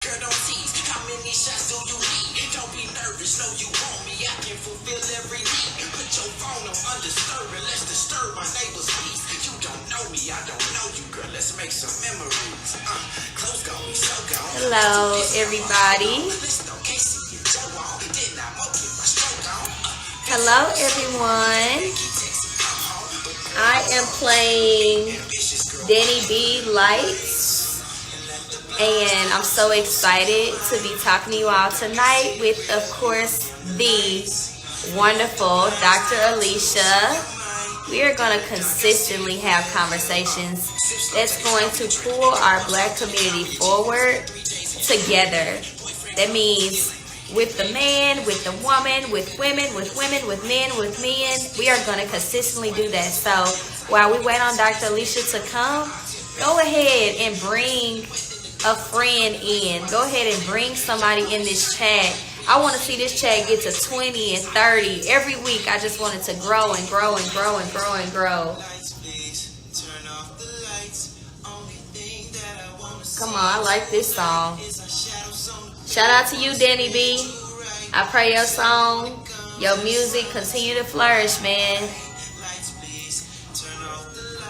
girl, don't tease. How many shots do you need? Don't be nervous, know you want me. I can fulfill every need. Put your phone on undisturb and let's disturb my neighbor's peace. You don't know me, I don't know you, girl. Let's make some memories. Close gon' be so gone. Hello, everybody. Hello, everyone. I am playing Danny B Lights, and I'm so excited to be talking to you all tonight with, of course, the wonderful Dr. Alicia. We are going to consistently have conversations that's going to pull our Black community forward together. That means with the man, with the woman, with women, with women, with men, with men. We are going to consistently do that. So while we wait on Dr. Alicia to come, go ahead and bring a friend in. Go ahead and bring somebody in this chat. I want to see this chat get to 20 and 30 every week. I just want it to grow and grow and grow and grow and grow. Come on, I like this song. Shout out to you, Danny B. I pray your song, your music continue to flourish, man.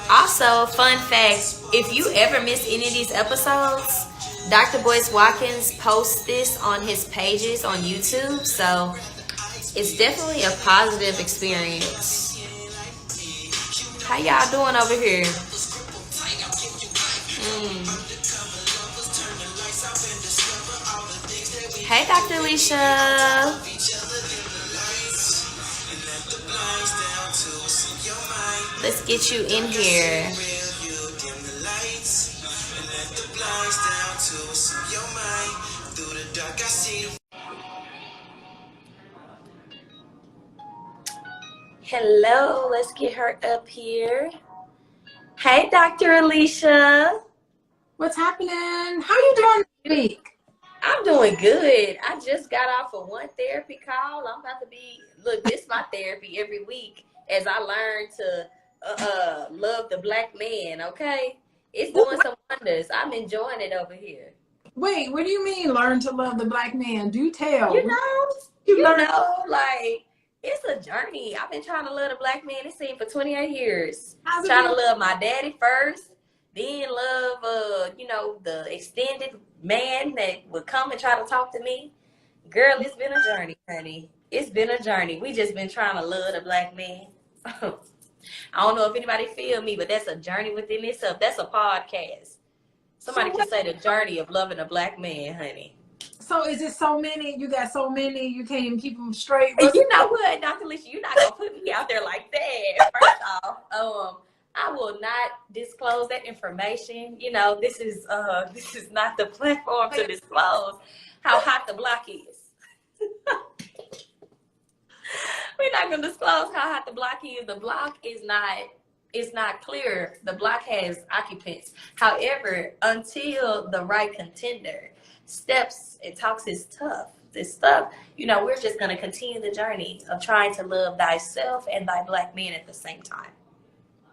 Also, fun fact, if you ever miss any of these episodes, Dr. Boyce Watkins posts this on his pages on YouTube, so it's definitely a positive experience. How y'all doing over here? Hey, Dr. Alicia. Let's get you in here. Hello, let's get her up here. Hey, Dr. Alicia. What's happening? How you doing this week? I'm doing good. I just got off of one therapy call. I'm about to be, look, this is my therapy every week as I learn to love the Black man, okay? It's doing some wonders. I'm enjoying it over here. Wait, what do you mean learn to love the Black man? Do tell. You know, like, it's a journey. I've been trying to love the Black man, it seemed, for 28 years. Trying to love my daddy first, then love, the extended man that would come and try to talk to me. Girl, it's been a journey, honey. It's been a journey. We just been trying to love the Black man. I don't know if anybody feel me, but that's a journey within itself. That's a podcast. Somebody can say the journey of loving a Black man, honey. So is it so many? You got so many, you can't even keep them straight? You know what, Dr. Alicia, you're not going to put me out there like that. First off, I will not disclose that information. You know, this is not the platform to disclose how hot the block is. We're not going to disclose how hot the block is. The block is not clear. The block has occupants. However, until the right contender steps and talks his tough, this stuff, we're just going to continue the journey of trying to love thyself and thy Black man at the same time.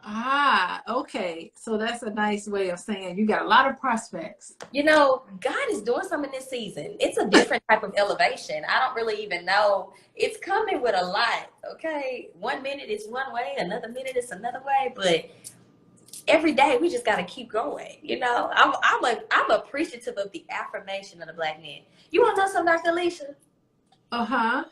Ah, okay. So that's a nice way of saying you got a lot of prospects. God is doing something this season. It's a different type of elevation. I don't really even know. It's coming with a lot, okay? 1 minute it's one way, another minute it's another way, but every day we just got to keep going. I'm appreciative of the affirmation of the Black man. You want to know something, Dr. Alicia? Uh-huh.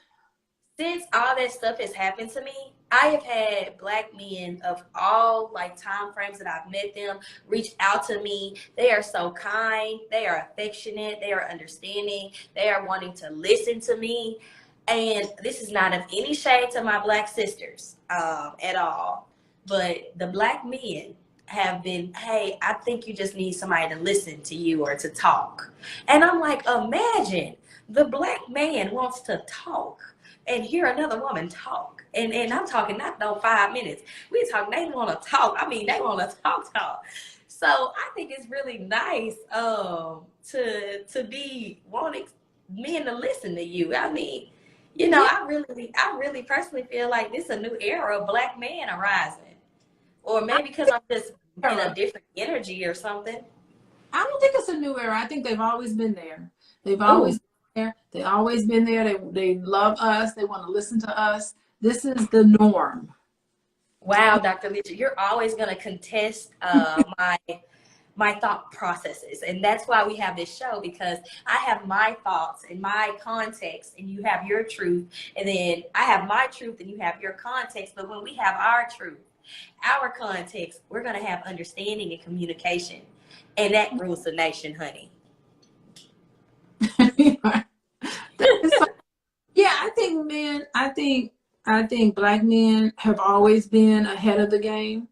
Since all that stuff has happened to me, I have had Black men of all time frames that I've met them reach out to me. They are so kind. They are affectionate. They are understanding. They are wanting to listen to me. And this is not of any shade to my Black sisters at all. But the Black men have been, hey, I think you just need somebody to listen to you or to talk. And I'm like, imagine the Black man wants to talk and hear another woman talk. And I'm talking not no 5 minutes. We're talking, they want to talk. I mean, they want to talk. So I think it's really nice to be wanting men to listen to you. I mean, I really personally feel like this is a new era of Black man arising. Or maybe because I'm just in a different energy or something. I don't think it's a new era. I think they've always been there. They've Oh, always been there. They always been there. They love us. They want to listen to us. This is the norm. wow, Dr. Alicia, you're always going to contest my thought processes. And that's why we have this show, because I have my thoughts and my context, and you have your truth. And then I have my truth and you have your context. But when we have our truth, our context, we're going to have understanding and communication. And that rules the nation, honey. Yeah, I think men, I think Black men have always been ahead of the game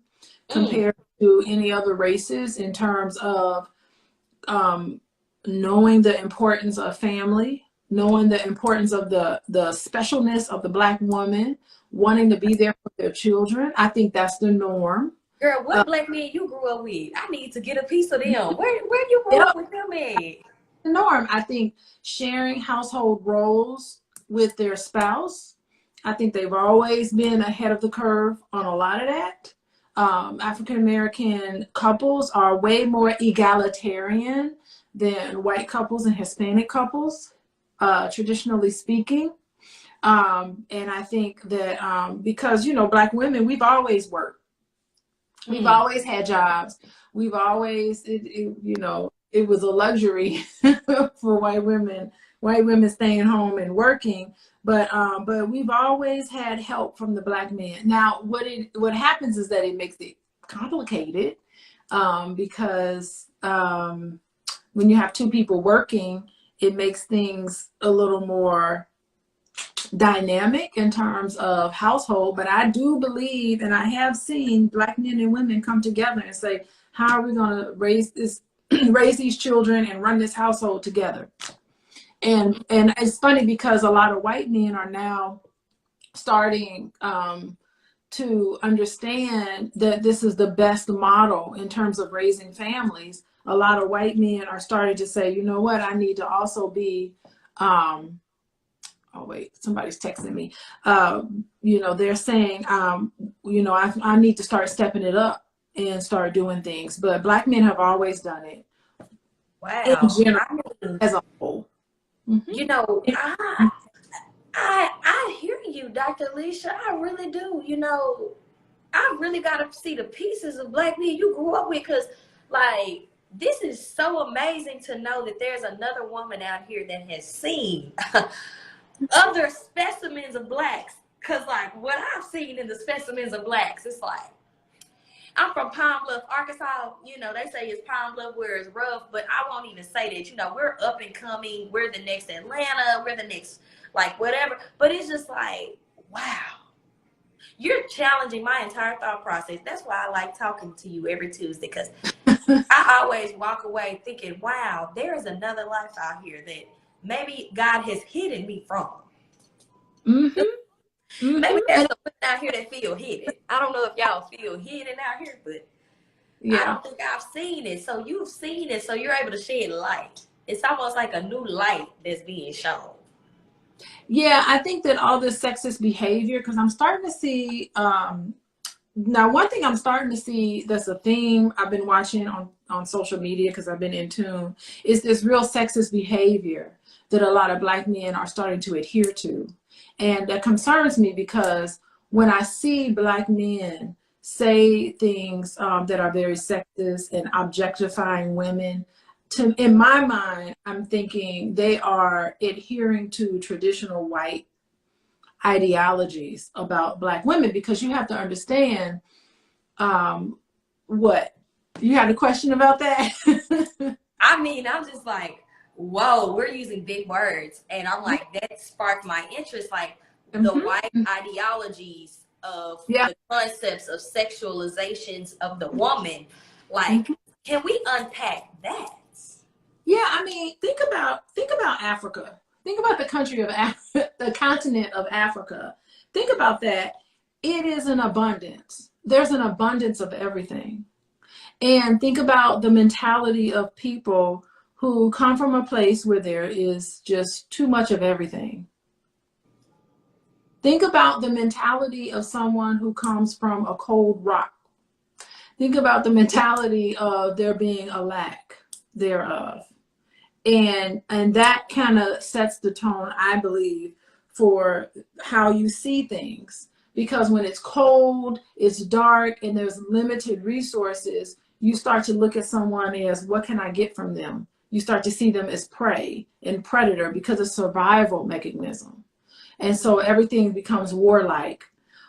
compared to any other races in terms of knowing the importance of family, knowing the importance of the specialness of the Black woman, wanting to be there for their children. I think that's the norm. Girl, what Black men you grew up with? I need to get a piece of them. Where you grew up with them at? The norm. I think sharing household roles with their spouse, I think they've always been ahead of the curve on a lot of that. African American couples are way more egalitarian than white couples and Hispanic couples, traditionally speaking. And I think that because, you know, Black women, we've always worked. We've always had jobs. We've always, you know, it was a luxury for white women staying home and working. But we've always had help from the Black men. Now, what happens is that it makes it complicated because when you have two people working, it makes things a little more dynamic in terms of household. But I do believe, and I have seen Black men and women come together and say, how are we going to raise these children and run this household together? And it's funny because a lot of white men are now starting to understand that this is the best model in terms of raising families. A lot of white men are starting to say, you know what, I need to also be oh wait, somebody's texting me. You know, they're saying, you know, I need to start stepping it up and start doing things. But Black men have always done it. Wow. In general, as a whole. You know, I hear you, Dr. Alicia. I really do. You know, I really got to see the pieces of Black men you grew up with, because, like, this is so amazing to know that there's another woman out here that has seen other specimens of Blacks. Because, like, what I've seen in the specimens of Blacks, it's like, I'm from Pine Bluff, Arkansas. You know, they say it's Pine Bluff where it's rough, but I won't even say that. You know, we're up and coming. We're the next Atlanta. We're the next, like, whatever. But it's just like, wow. You're challenging my entire thought process. That's why I like talking to you every Tuesday, because I always walk away thinking, wow, there is another life out here that maybe God has hidden me from. Maybe there's something out here that feel hidden. I don't know if y'all feel hidden out here, but I don't think I've seen it. So you've seen it, so you're able to shed light. It's almost like a new light that's being shown. Yeah, I think that all this sexist behavior, because I'm starting to see, now one thing I'm starting to see that's a theme I've been watching on social media, because I've been in tune, is this real sexist behavior that a lot of Black men are starting to adhere to. And that concerns me, because when I see Black men say things that are very sexist and objectifying women, in my mind, I'm thinking they are adhering to traditional white ideologies about Black women, because you have to understand what? You had a question about that? I mean, I'm just like, whoa, we're using big words. And I'm like, that sparked my interest, like the white ideologies of the concepts of sexualizations of the woman. Like, can we unpack that? Yeah, I mean, think about Africa. Think about the country of the continent of Africa. Think about that. It is an abundance. There's an abundance of everything. And think about the mentality of people who come from a place where there is just too much of everything. Think about the mentality of someone who comes from a cold rock. Think about the mentality of there being a lack. thereof. And that kind of sets the tone, I believe, for how you see things. Because when it's cold, it's dark, and there's limited resources, you start to look at someone as, what can I get from them? You start to see them as prey and predator because of survival mechanism. And so everything becomes warlike.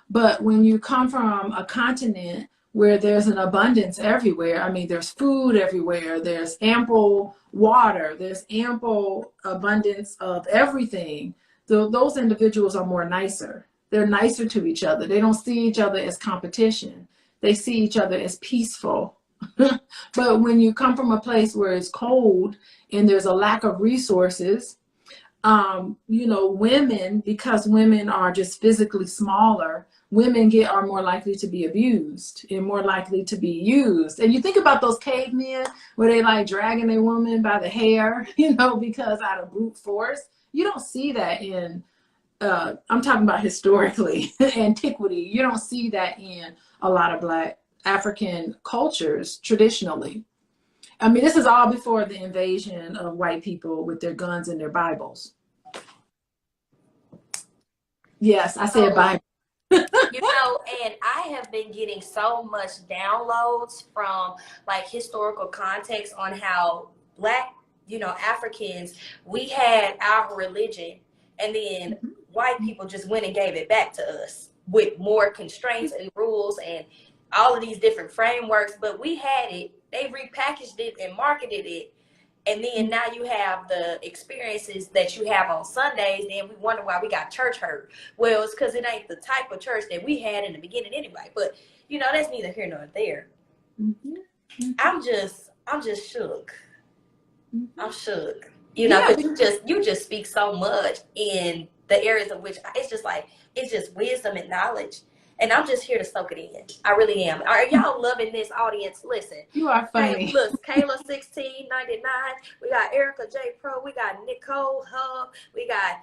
But when you come from a continent where there's an abundance everywhere, I mean, there's food everywhere, there's ample water, there's ample abundance of everything, those individuals are more nicer. They're nicer to each other. They don't see each other as competition. They see each other as peaceful. But when you come from a place where it's cold and there's a lack of resources, you know, women, because women are just physically smaller, women are more likely to be abused and more likely to be used. And you think about those cavemen where they like dragging a woman by the hair, you know, because out of brute force. You don't see that in, I'm talking about historically, antiquity. You don't see that in a lot of Black African cultures traditionally. I mean, this is all before the invasion of white people with their guns and their Bibles. Yes, I said Bible. You know, and I have been getting so much downloads from like historical context on how Black, you know, Africans, we had our religion, and then white people just went and gave it back to us with more constraints and rules and all of these different frameworks. But we had it, they repackaged it and marketed it. And then now you have the experiences that you have on Sundays, and we wonder why we got church hurt. Well, it's because it ain't the type of church that we had in the beginning anyway. But, you know, that's neither here nor there. I'm just shook. I'm shook. You know, because you just speak so much in the areas of which it's just like, it's just wisdom and knowledge. And I'm just here to soak it in. I really am. Are y'all loving this, audience? Listen. You are funny. Hey, look, Kayla 1699. We got Erica J Pro. We got Nicole Hub. We got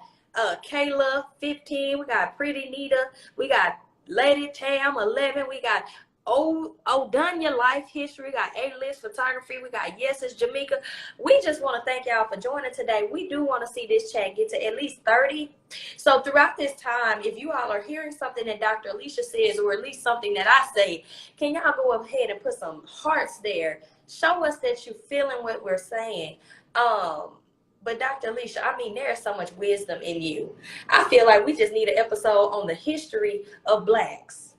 Kayla 15. We got Pretty Nita. We got Lady Tam 11. We got Odunya Life History. We got A-List Photography. We got Yes, it's Jamaica. We just want to thank y'all for joining today. We do want to see this chat get to at least 30. So throughout this time, if you all are hearing something that Dr. Alicia says, or at least something that I say, can y'all go ahead and put some hearts there? Show us that you're feeling what we're saying. But Dr. Alicia, I mean, there's so much wisdom in you. I feel like we just need an episode on the history of Blacks.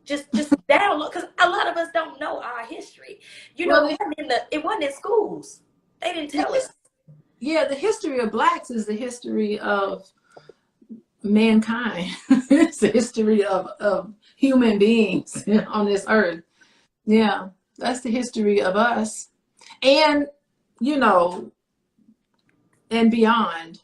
Just download, because a lot of us don't know our history. You know, it wasn't in schools. They didn't tell us. Yeah, the history of Blacks is the history of mankind. It's the history of human beings on this earth. Yeah, that's the history of us. And, you know, and beyond.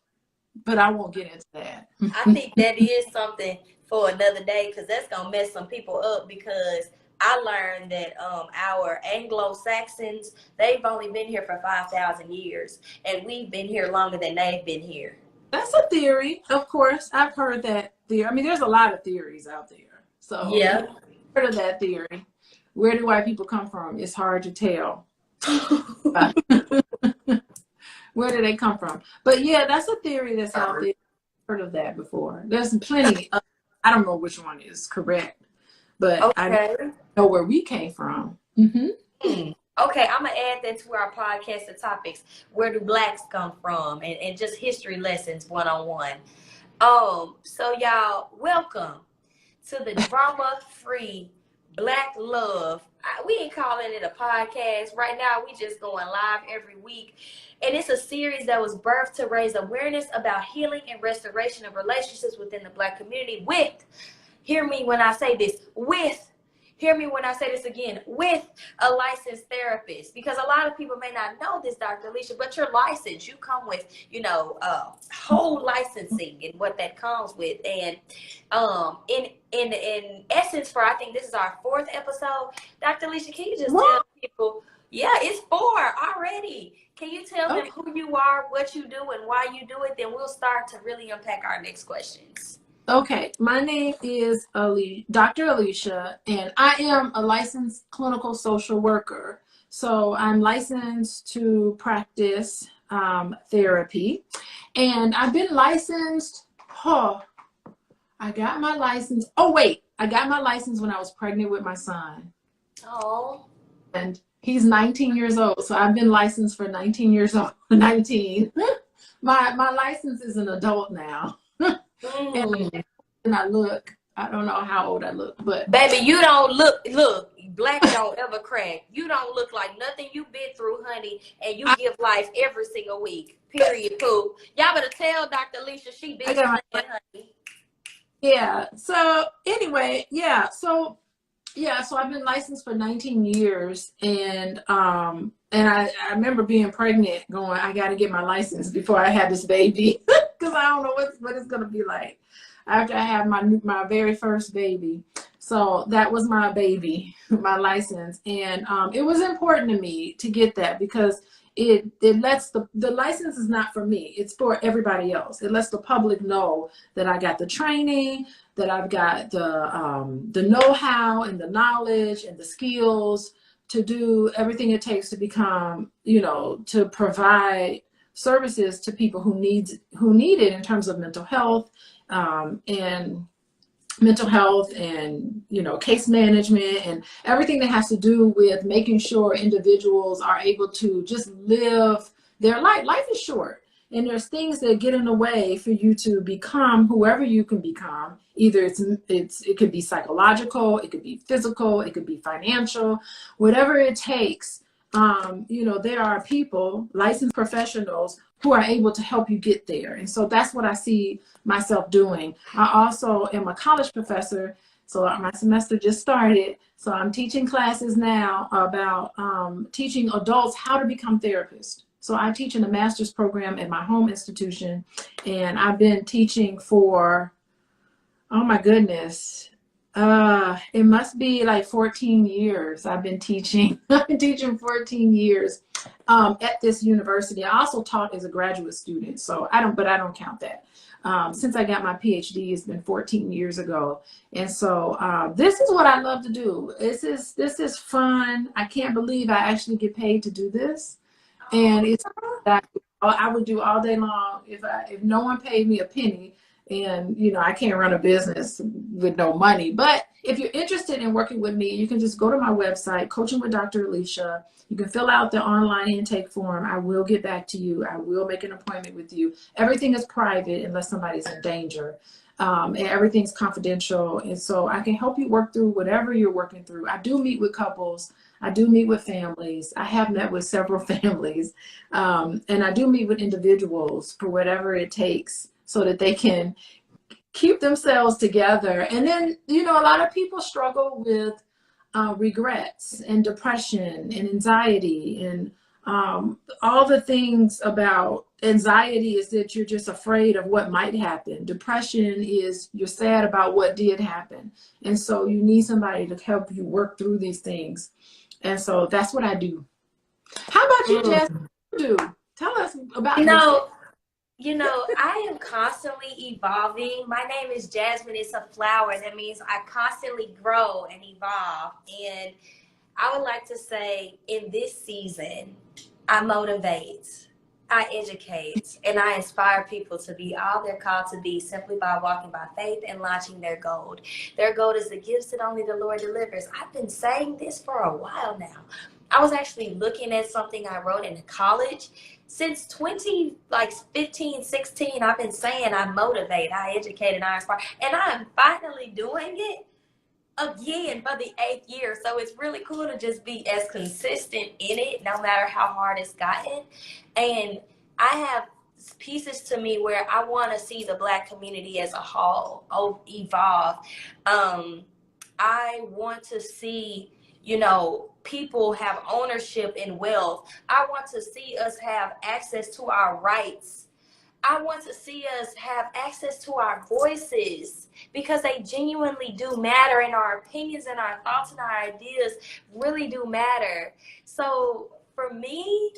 But I won't get into that. I think that is something for another day, because that's going to mess some people up, because I learned that our Anglo-Saxons, they've only been here for 5,000 years, and we've been here longer than they've been here. That's a theory, of course. I've heard that theory. I mean, there's a lot of theories out there. So yeah, I've heard of that theory. Where do white people come from? It's hard to tell. Where do they come from? But yeah, that's a theory that's out there. I've heard of that before. There's plenty. I don't know which one is correct, but okay. I know where we came from. Okay, I'm going to add that to our podcast of topics. Where do Blacks come from? And just history lessons one-on-one. So y'all, welcome to the drama-free Black Love. We ain't calling it a podcast. Right now, we just going live every week. And it's a series that was birthed to raise awareness about healing and restoration of relationships within the Black community with, hear me when I say this, hear me when I say this again, with a licensed therapist. Because a lot of people may not know this, Dr. Alicia, but you're licensed. You come with, you know, whole licensing and what that comes with. And in essence, for I think this is our 4th episode, Dr. Alicia, can you just tell people, yeah, it's 4 already. Can you tell them who you are, what you do, and why you do it? Then we'll start to really unpack our next questions. Okay, my name is Dr. Alicia, and I am a licensed clinical social worker. So I'm licensed to practice therapy, and I've been licensed. Oh, I got my license. Oh, wait, I got my license when I was pregnant with my son. Oh. And he's 19 years old. So I've been licensed for 19 years old. 19. My license is an adult now. Mm. And I don't know how old I look, but Baby, you don't look, black don't ever crack. You don't look like nothing you've been through, honey, and you give life every single week. Period. Cool. Y'all better tell Dr. Alicia she been playing, honey. Yeah. So anyway, so I've been licensed for 19 years, and I remember being pregnant going, I got to get my license before I have this baby, because I don't know what it's going to be like after I have my very first baby. So that was my baby, my license. And it was important to me to get that, because it lets the license is not for me, it's for everybody else. It lets the public know that I got the training, that I've got the know-how and the knowledge and the skills to do everything it takes to become, to provide services to people who need it in terms of mental health, and case management and everything that has to do with making sure individuals are able to just live their life. Life is short, and there's things that get in the way for you to become whoever you can become. Either it could be psychological, it could be physical, it could be financial, whatever it takes. There are people, licensed professionals, who are able to help you get there. And so that's what I see myself doing. I also am a college professor, so my semester just started. So I'm teaching classes now about teaching adults how to become therapists. So I teach in a master's program at my home institution, and I've been teaching for, oh my goodness, it must be like 14 years I've been teaching. I've been teaching 14 years at this university. I also taught as a graduate student, so I don't count that. Since I got my PhD, it's been 14 years ago. And so this is what I love to do. This is fun. I can't believe I actually get paid to do this. And it's that I would do all day long if no one paid me a penny. And, I can't run a business with no money. But if you're interested in working with me, you can just go to my website, Coaching with Dr. Alicia. You can fill out the online intake form. I will get back to you. I will make an appointment with you. Everything is private unless somebody's in danger. And everything's confidential. And so I can help you work through whatever you're working through. I do meet with couples. I do meet with families. I have met with several families. And I do meet with individuals for whatever it takes, so that they can keep themselves together. And then, a lot of people struggle with regrets and depression and anxiety, and all the things about anxiety is that you're just afraid of what might happen. Depression is you're sad about what did happen. And so you need somebody to help you work through these things. And so that's what I do. How about you, Jasmine? What do you do? Tell us about yourself. I am constantly evolving. My name is Jasmine. It's a flower. That means I constantly grow and evolve. And I would like to say, in this season, I motivate, I educate, and I inspire people to be all they're called to be simply by walking by faith and launching their gold. Their gold is the gifts that only the Lord delivers. I've been saying this for a while now. I was actually looking at something I wrote in college. Since 2015, 16, I've been saying I motivate, I educate, and I inspire. And I'm finally doing it again for the 8th year. So it's really cool to just be as consistent in it, no matter how hard it's gotten. And I have pieces to me where I want to see the Black community as a whole evolve. I want to see, people have ownership in wealth. I want to see us have access to our rights. I want to see us have access to our voices, because they genuinely do matter, and our opinions and our thoughts and our ideas really do matter. So for me,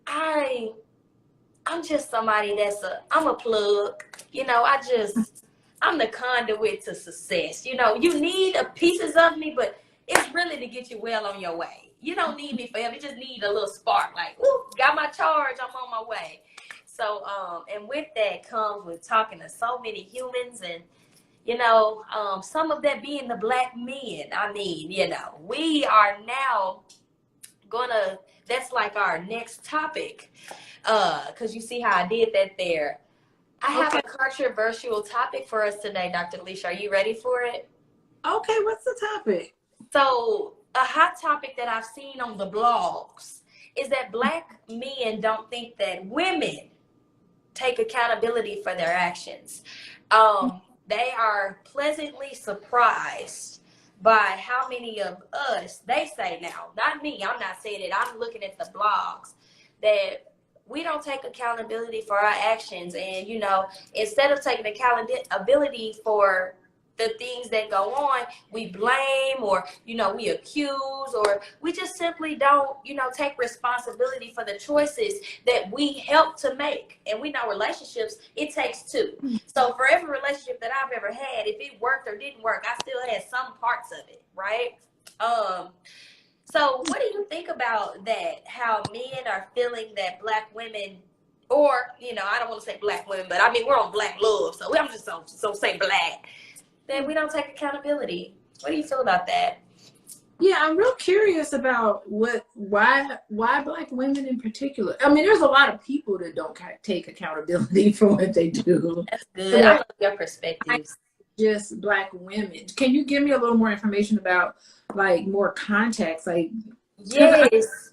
I'm just somebody I'm a plug. I'm the conduit to success. You need pieces of me, but it's really to get you well on your way. You don't need me forever. You just need a little spark. Like, ooh, got my charge. I'm on my way. So, and with that comes with talking to so many humans and, you know, some of that being the Black men. I mean, you know, we are now gonna, that's like our next topic. Because you see how I did that there. I have a controversial topic for us today, Dr. Alicia. Are you ready for it? Okay, what's the topic? So, a hot topic that I've seen on the blogs is that Black men don't think that women take accountability for their actions. They are pleasantly surprised by how many of us, they say now, not me, I'm not saying it, I'm looking at the blogs, that we don't take accountability for our actions. And, you know, instead of taking accountability for the things that go on, we blame, or, you know, we accuse, or we just simply don't, you know, take responsibility for the choices that we help to make. And we know relationships, it takes two. So for every relationship that I've ever had, if it worked or didn't work, I still had some parts of it, right? So what do you think about that? How men are feeling that Black women, or, you know, I don't want to say Black women, but I mean, we're on Black love, so I'm just so say Black, that we don't take accountability. What do you feel about that? Yeah, I'm real curious about why Black women in particular. I mean, there's a lot of people that don't take accountability for what they do. That's good. I love your perspectives. Just Black women. Can you give me a little more information about, like, more context? Like, yes,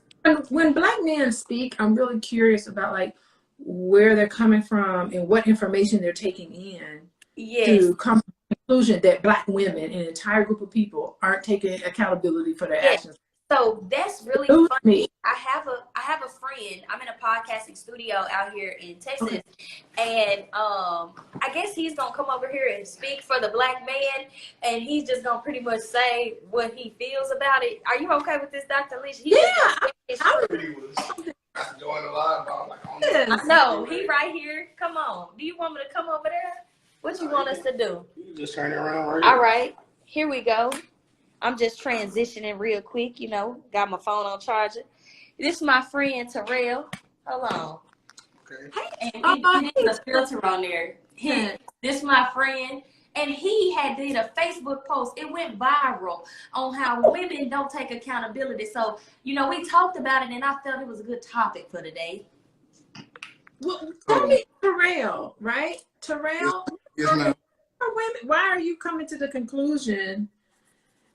when Black men speak, I'm really curious about, like, where they're coming from and what information they're taking in to come to the conclusion that Black women, an entire group of people, aren't taking accountability for their actions. So that's really funny. I have a friend. I'm in a podcasting studio out here in Texas, and I guess he's gonna come over here and speak for the Black man, and he's just gonna pretty much say what he feels about it. Are you okay with this, Dr. Alicia? I know he right here. Come on. Do you want me to come over there? What you want us to do? You just turn it around. All right, here we go. I'm just transitioning real quick, you know. Got my phone on charger. This is my friend Terrell. Hold on. Okay. And he has a filter on there. This is my friend. And he had did a Facebook post. It went viral on how women don't take accountability. So, you know, we talked about it, and I felt it was a good topic for today. Well, tell me, Terrell, right? Terrell, Yes, ma'am. why are you coming to the conclusion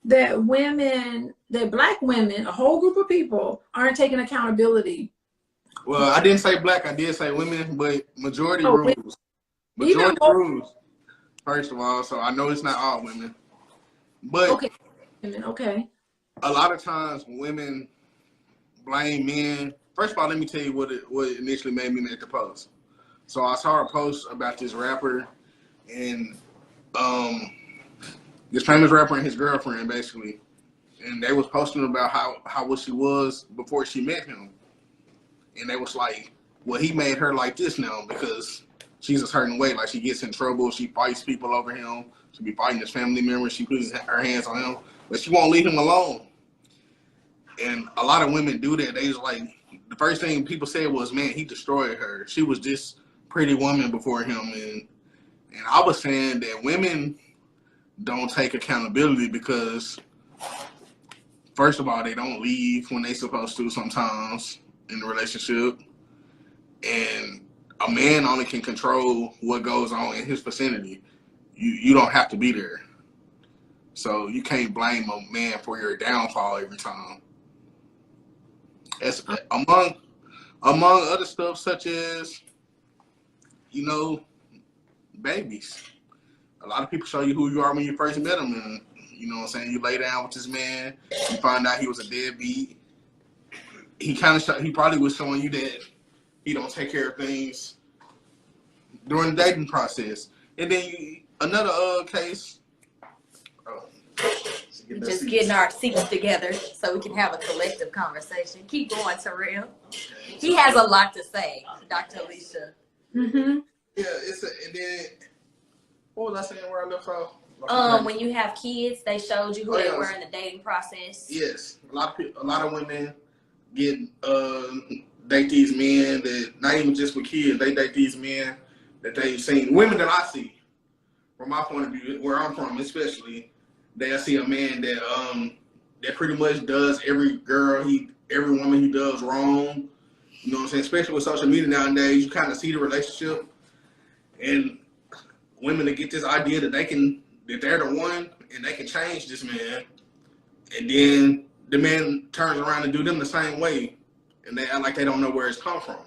that Black women, a whole group of people, aren't taking accountability? Well, I didn't say Black, I did say women, but majority rules. Majority rules, first of all, so I know it's not all women. But okay. A lot of times women blame men. First of all, let me tell you what initially made me make the post. So I saw a post about this rapper, and this famous rapper and his girlfriend, basically, and they was posting about how what she was before she met him, and they was like, well, he made her like this now because she's a certain way, like she gets in trouble, she fights people over him, she be fighting his family members, she puts her hands on him, but she won't leave him alone. And a lot of women do that. They was like, the first thing people said was, man, he destroyed her. She was this pretty woman before him, and I was saying that women don't take accountability because, first of all, they don't leave when they supposed to sometimes in the relationship, and a man only can control what goes on in his vicinity. You don't have to be there, so you can't blame a man for your downfall every time. As among other stuff such as, you know, babies. A lot of people show you who you are when you first met them, and you know what I'm saying, you lay down with this man, you find out he was a deadbeat. He probably was showing you that he don't take care of things during the dating process. And then another case. We're just getting our seats together so we can have a collective conversation. Keep going, Terrell. He has a lot to say, Dr. Alicia. Mm-hmm. Yeah, and then what was I saying where I left off? When you have kids, they showed you who they were in the dating process. Yes, a lot of women get date these men that not even just with kids. They date these men that they've seen. Women that I see, from my point of view, where I'm from, especially, they see a man that pretty much does every woman he does wrong. You know what I'm saying? Especially with social media nowadays, you kind of see the relationship, and women that get this idea that they're the one and they can change this man, and then the man turns around and do them the same way, and they act like they don't know where it's come from.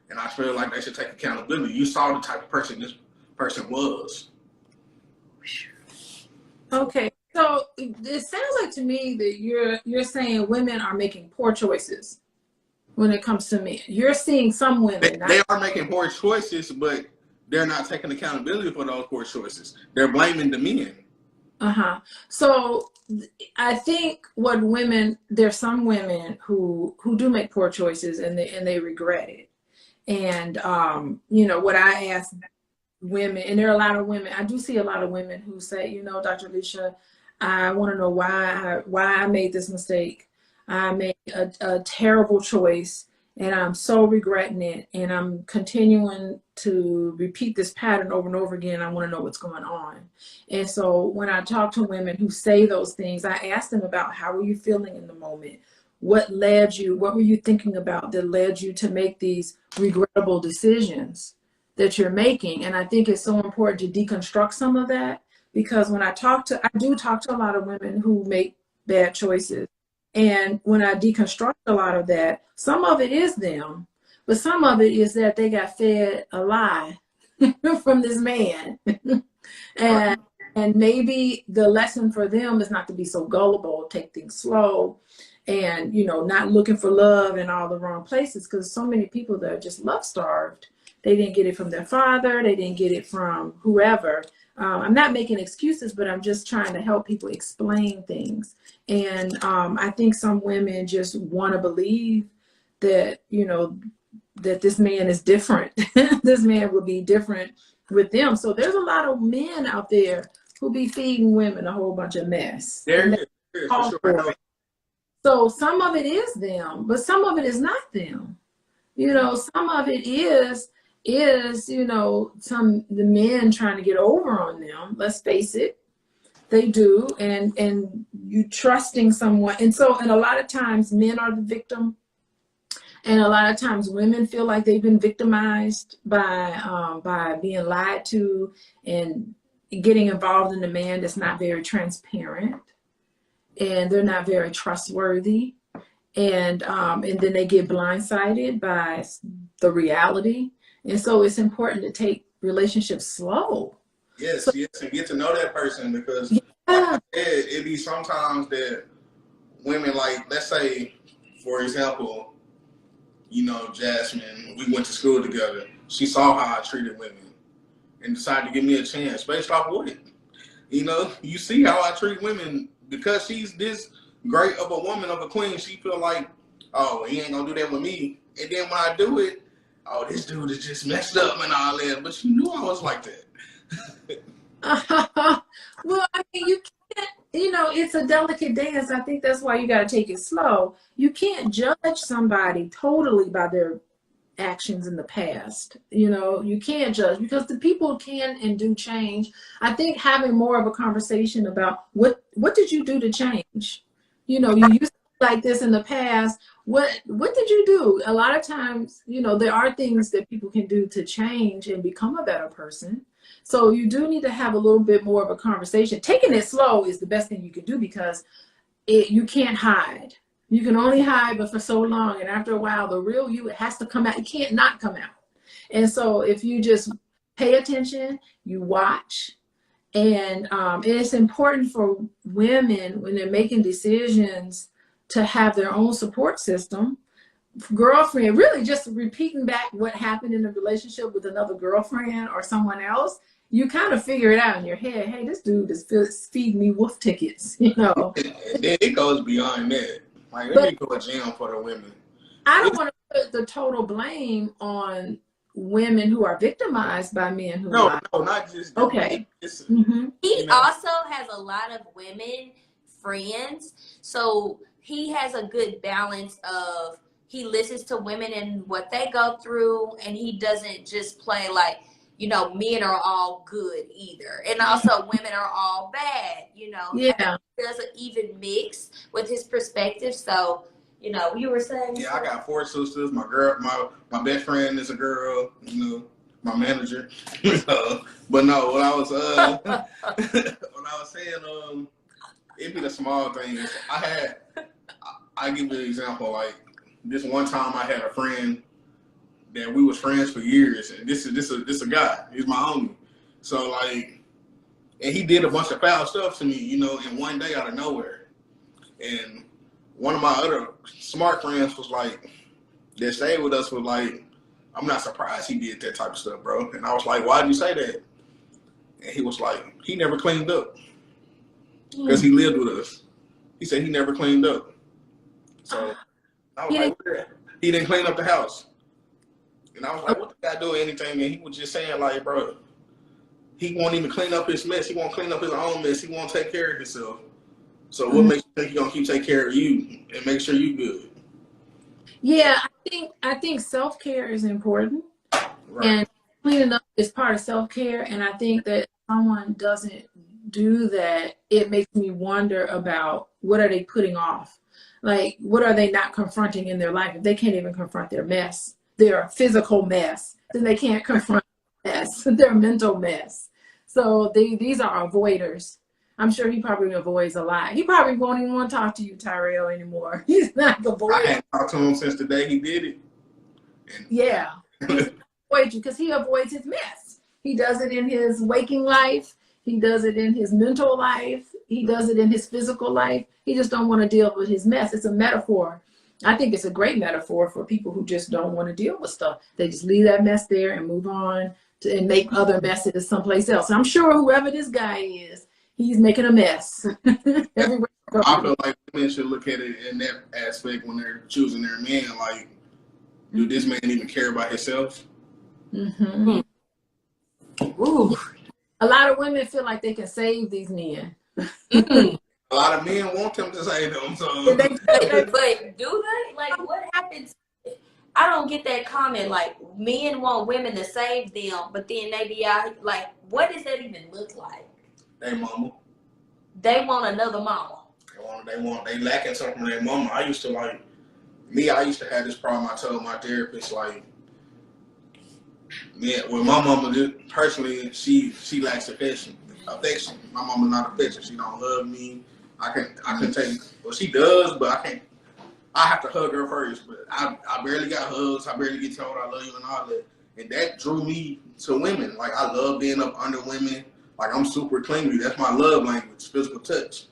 And I feel like they should take accountability. You saw the type of person this person was. Okay, so it sounds like to me that you're saying women are making poor choices when it comes to men. You're seeing some women. They are making poor choices, but they're not taking accountability for those poor choices. They're blaming the men. So I think there's some women who do make poor choices and they regret it. And what I ask women, and there are a lot of women, I do see a lot of women who say, Dr. Alicia, I want to know why I made this mistake. I made a terrible choice, and I'm so regretting it, and I'm continuing to repeat this pattern over and over again. I want to know what's going on. And so when I talk to women who say those things, I ask them about how were you feeling in the moment? What were you thinking about that led you to make these regrettable decisions that you're making? And I think it's so important to deconstruct some of that, because when I do talk to a lot of women who make bad choices. And when I deconstruct a lot of that, some of it is them, but some of it is that they got fed a lie from this man. and maybe the lesson for them is not to be so gullible, take things slow, and, not looking for love in all the wrong places, because so many people that are just love starved. They didn't get it from their father. They didn't get it from whoever. I'm not making excuses, but I'm just trying to help people explain things. And I think some women just want to believe that, that this man is different. This man will be different with them. So there's a lot of men out there who be feeding women a whole bunch of mess. There it is. For sure. So some of it is them, but some of it is not them. Some of it is the men trying to get over on them. Let's face it, they do. And you trusting someone. And a lot of times men are the victim. And a lot of times women feel like they've been victimized by being lied to and getting involved in a man that's not very transparent, and they're not very trustworthy. And then they get blindsided by the reality. And so it's important to take relationships slow. Yes, and get to know that person, because like I said, it be sometimes that women, like, let's say, for example, Jasmine, we went to school together. She saw how I treated women and decided to give me a chance based off of it. You see how I treat women, because she's this great of a woman, of a queen. She feel like, oh, he ain't gonna do that with me. And then when I do it, oh, this dude is just messed up and all that. But she knew I was like that. Well, I mean, you can't, it's a delicate dance. I think that's why you got to take it slow. You can't judge somebody totally by their actions in the past. You can't judge, because the people can and do change. I think having more of a conversation about what did you do to change? You used to be like this in the past. What did you do? A lot of times, there are things that people can do to change and become a better person. So you do need to have a little bit more of a conversation. Taking it slow is the best thing you can do, because you can't hide. You can only hide but for so long. And after a while, the real you, it has to come out. It can't not come out. And so if you just pay attention, you watch. And it's important for women, when they're making decisions, to have their own support system. Girlfriend, really just repeating back what happened in a relationship with another girlfriend or someone else, you kind of figure it out in your head. Hey, this dude is feeding me wolf tickets, And then it goes beyond that. Like, let me go a jam for the women. I don't want to put the total blame on women who are victimized by men who No, lie. no, not just. Okay. It's, He also has a lot of women friends, so he has a good balance of he listens to women and what they go through, and he doesn't just play like, you know, men are all good either, and also women are all bad. You know, Yeah. he does an even mix with his perspective. So, you know, you were saying. Yeah, I got 4 sisters. My girl, my best friend is a girl. You know, my manager. But no, what I was saying, it be the small things. I give you an example. Like this one time, I had a friend that we was friends for years, and this is a guy. He's my homie. So like, and he did a bunch of foul stuff to me, you know, in one day out of nowhere. And one of my other smart friends was like, that stayed with us was like, I'm not surprised he did that type of stuff, bro. And I was like, why did you say that? And he was like, he never cleaned up because he lived with us. He said he never cleaned up. So I was like, what? He didn't clean up the house. And I was like, what the guy do anything? And he was just saying like, bro, he won't even clean up his mess. He won't clean up his own mess. He won't take care of himself. So what makes you think he's gonna keep taking care of you and make sure you good? Yeah, I think self-care is important. Right. And cleaning up is part of self-care. And I think that if someone doesn't do that, it makes me wonder about what are they putting off? Like, what are they not confronting in their life? If they can't even confront their mess, their physical mess, then they can't confront their mess, their mental mess. So these are avoiders. I'm sure he probably avoids a lot. He probably won't even want to talk to you, Tyrell, anymore. He's not avoiding. I hadn't talked to him since the day he did it. And yeah, he's avoid you because he avoids his mess. He does it in his waking life. He does it in his mental life. He does it in his physical life. He just don't want to deal with his mess. It's a metaphor. I think it's a great metaphor for people who just don't want to deal with stuff. They just leave that mess there and move on and make other messes someplace else. And I'm sure whoever this guy is, he's making a mess. Everywhere. I feel like women should look at it in that aspect when they're choosing their man. Like, do this man even care about himself? Mm-hmm. Ooh. A lot of women feel like they can save these men. A lot of men want them to save them. So. But do they? Like, what happens? I don't get that comment. Like, men want women to save them, but then they be out. Like, what does that even look like? They mama. They want another mama. They lacking something from their mama. I used to have this problem. I told my therapist, like, yeah, well, my mama did, personally, she lacks affection. My mama not affection. She don't love me. I can take, well, she does, but I have to hug her first. But I barely got hugs. I barely get told I love you and all that. And that drew me to women. Like, I love being up under women. Like, I'm super clingy. That's my love language, physical touch.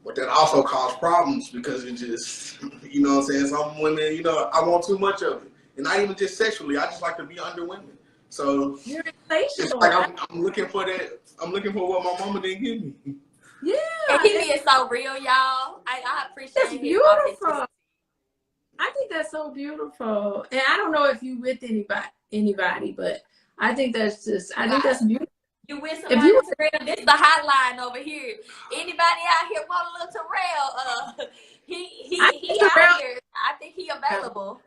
But that also caused problems because it just, you know what I'm saying? Some women, you know, I want too much of it. And not even just sexually. I just like to be under women. So You're it's insatiable. like I'm looking for that. I'm looking for what my mama didn't give me. Yeah. And he being so real, y'all. I appreciate That's his beautiful. authenticity. I think that's so beautiful. And I don't know if you with anybody, but I think that's beautiful. You with somebody, Terrell? This is the hotline over here. Anybody out here want a little Terrell? He out here. I think he available.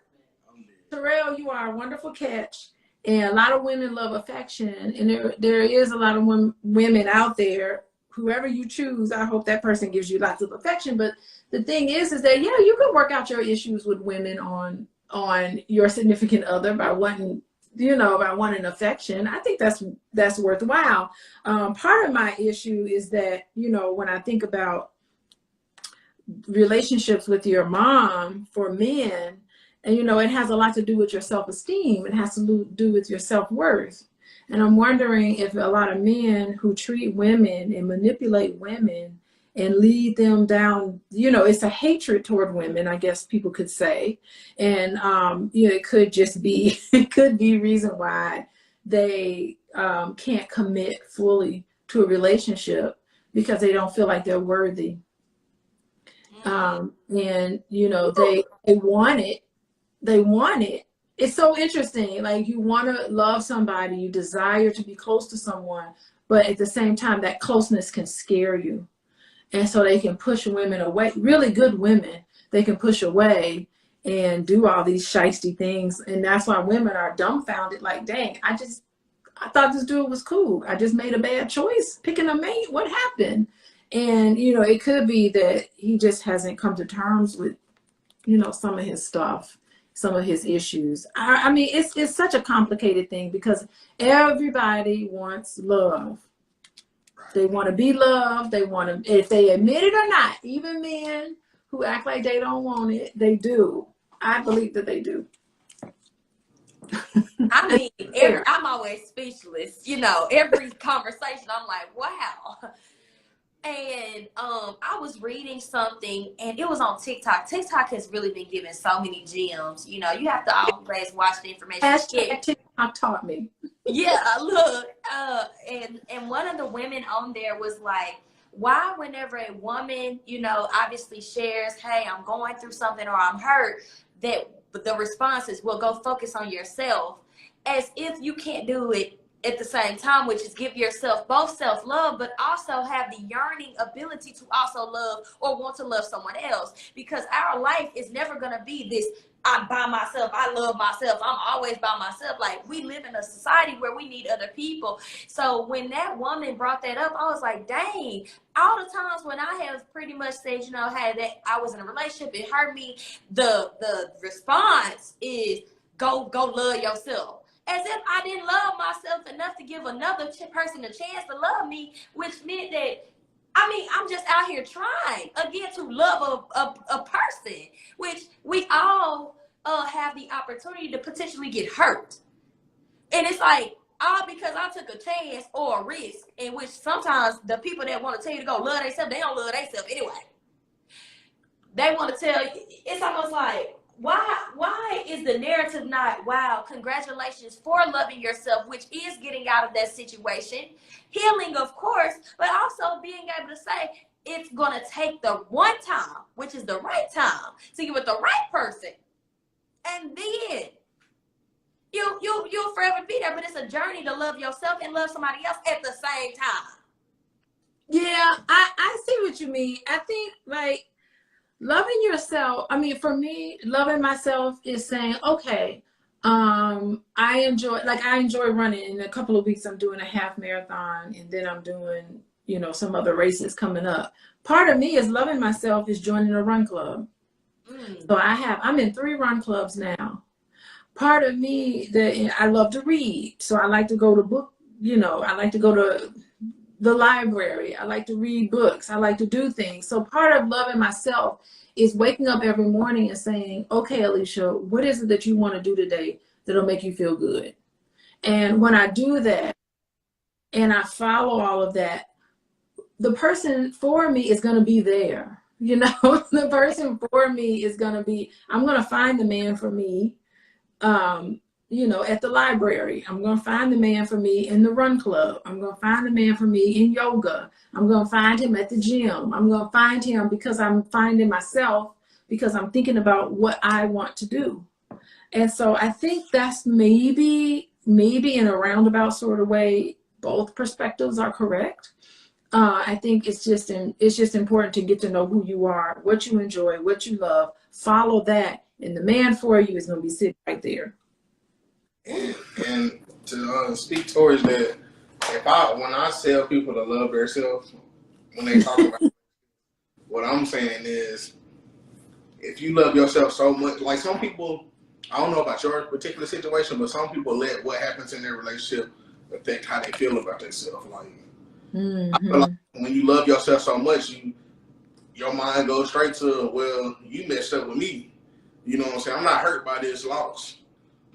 Terrell, you are a wonderful catch. And a lot of women love affection. And there is a lot of women out there. Whoever you choose, I hope that person gives you lots of affection. But the thing is that, yeah, you can work out your issues with women on your significant other by wanting affection. I think that's worthwhile. Part of my issue is that, you know, when I think about relationships with your mom for men, and, you know, it has a lot to do with your self-esteem. It has to do with your self-worth. And I'm wondering if a lot of men who treat women and manipulate women and lead them down, you know, it's a hatred toward women, I guess people could say. And, you know, it could be reason why they can't commit fully to a relationship because they don't feel like they're worthy. And, you know, they want it, it's so interesting. Like, you want to love somebody, you desire to be close to someone, but at the same time, that closeness can scare you. And so they can push women away, really good women, they can push away and do all these shiesty things. And that's why women are dumbfounded, like, dang, I thought this dude was cool. I just made a bad choice picking a mate. What happened? And, you know, it could be that he just hasn't come to terms with, you know, some of his stuff, some of his issues. I mean, it's such a complicated thing because everybody wants love. They want to be loved. They want to, if they admit it or not, even men who act like they don't want it, they do. I believe that they do. I mean, I'm always speechless. You know, every conversation, I'm like, wow. And I was reading something, and it was on TikTok. TikTok has really been giving so many gems. You know, you have to always watch the information. Hashtag TikTok taught me. Yeah, look, and one of the women on there was like, why whenever a woman, you know, obviously shares, hey, I'm going through something or I'm hurt, that the response is, well, go focus on yourself, as if you can't do it at the same time, which is give yourself both self-love, but also have the yearning ability to also love or want to love someone else. Because our life is never going to be this, I'm by myself, I love myself, I'm always by myself. Like, we live in a society where we need other people. So when that woman brought that up, I was like, dang, all the times when I have pretty much said, you know, hey, that I was in a relationship, it hurt me, the response is go love yourself. As if I didn't love myself enough to give another person a chance to love me, which meant that, I mean, I'm just out here trying, again, to love a person, which we all have the opportunity to potentially get hurt. And it's like, all because I took a chance or a risk, in which sometimes the people that want to tell you to go love themselves, they don't love themselves anyway. They want to tell you, it's almost like, why is the narrative not, wow, congratulations for loving yourself, which is getting out of that situation, healing, of course, but also being able to say it's going to take the one time, which is the right time, to get with the right person, and then you'll forever be there. But it's a journey to love yourself and love somebody else at the same time. Yeah, I see what you mean. I think, like, loving yourself, I mean, for me, loving myself is saying, okay, I enjoy running. In a couple of weeks, I'm doing a half marathon, and then I'm doing, you know, some other races coming up. Part of me is loving myself is joining a run club. So I'm in 3 run clubs now. Part of me, I love to read. So I like to go to book, you know, I like to go to the library. I like to read books. I like to do things. So part of loving myself is waking up every morning and saying, okay, Alicia, what is it that you want to do today that'll make you feel good? And when I do that and I follow all of that, the person for me is going to be there. You know, the person for me is going to be, I'm going to find the man for me, you know, at the library. I'm going to find the man for me in the run club. I'm going to find the man for me in yoga. I'm going to find him at the gym. I'm going to find him because I'm finding myself, because I'm thinking about what I want to do. And so I think that's maybe in a roundabout sort of way, both perspectives are correct. I think it's just important to get to know who you are, what you enjoy, what you love, follow that, and the man for you is going to be sitting right there. And to speak towards that, when I tell people to love themselves, when they talk about what I'm saying is, if you love yourself so much, like some people, I don't know about your particular situation, but some people let what happens in their relationship affect how they feel about themselves. Like, I feel like when you love yourself so much, your mind goes straight to, well, you messed up with me. You know what I'm saying? I'm not hurt by this loss.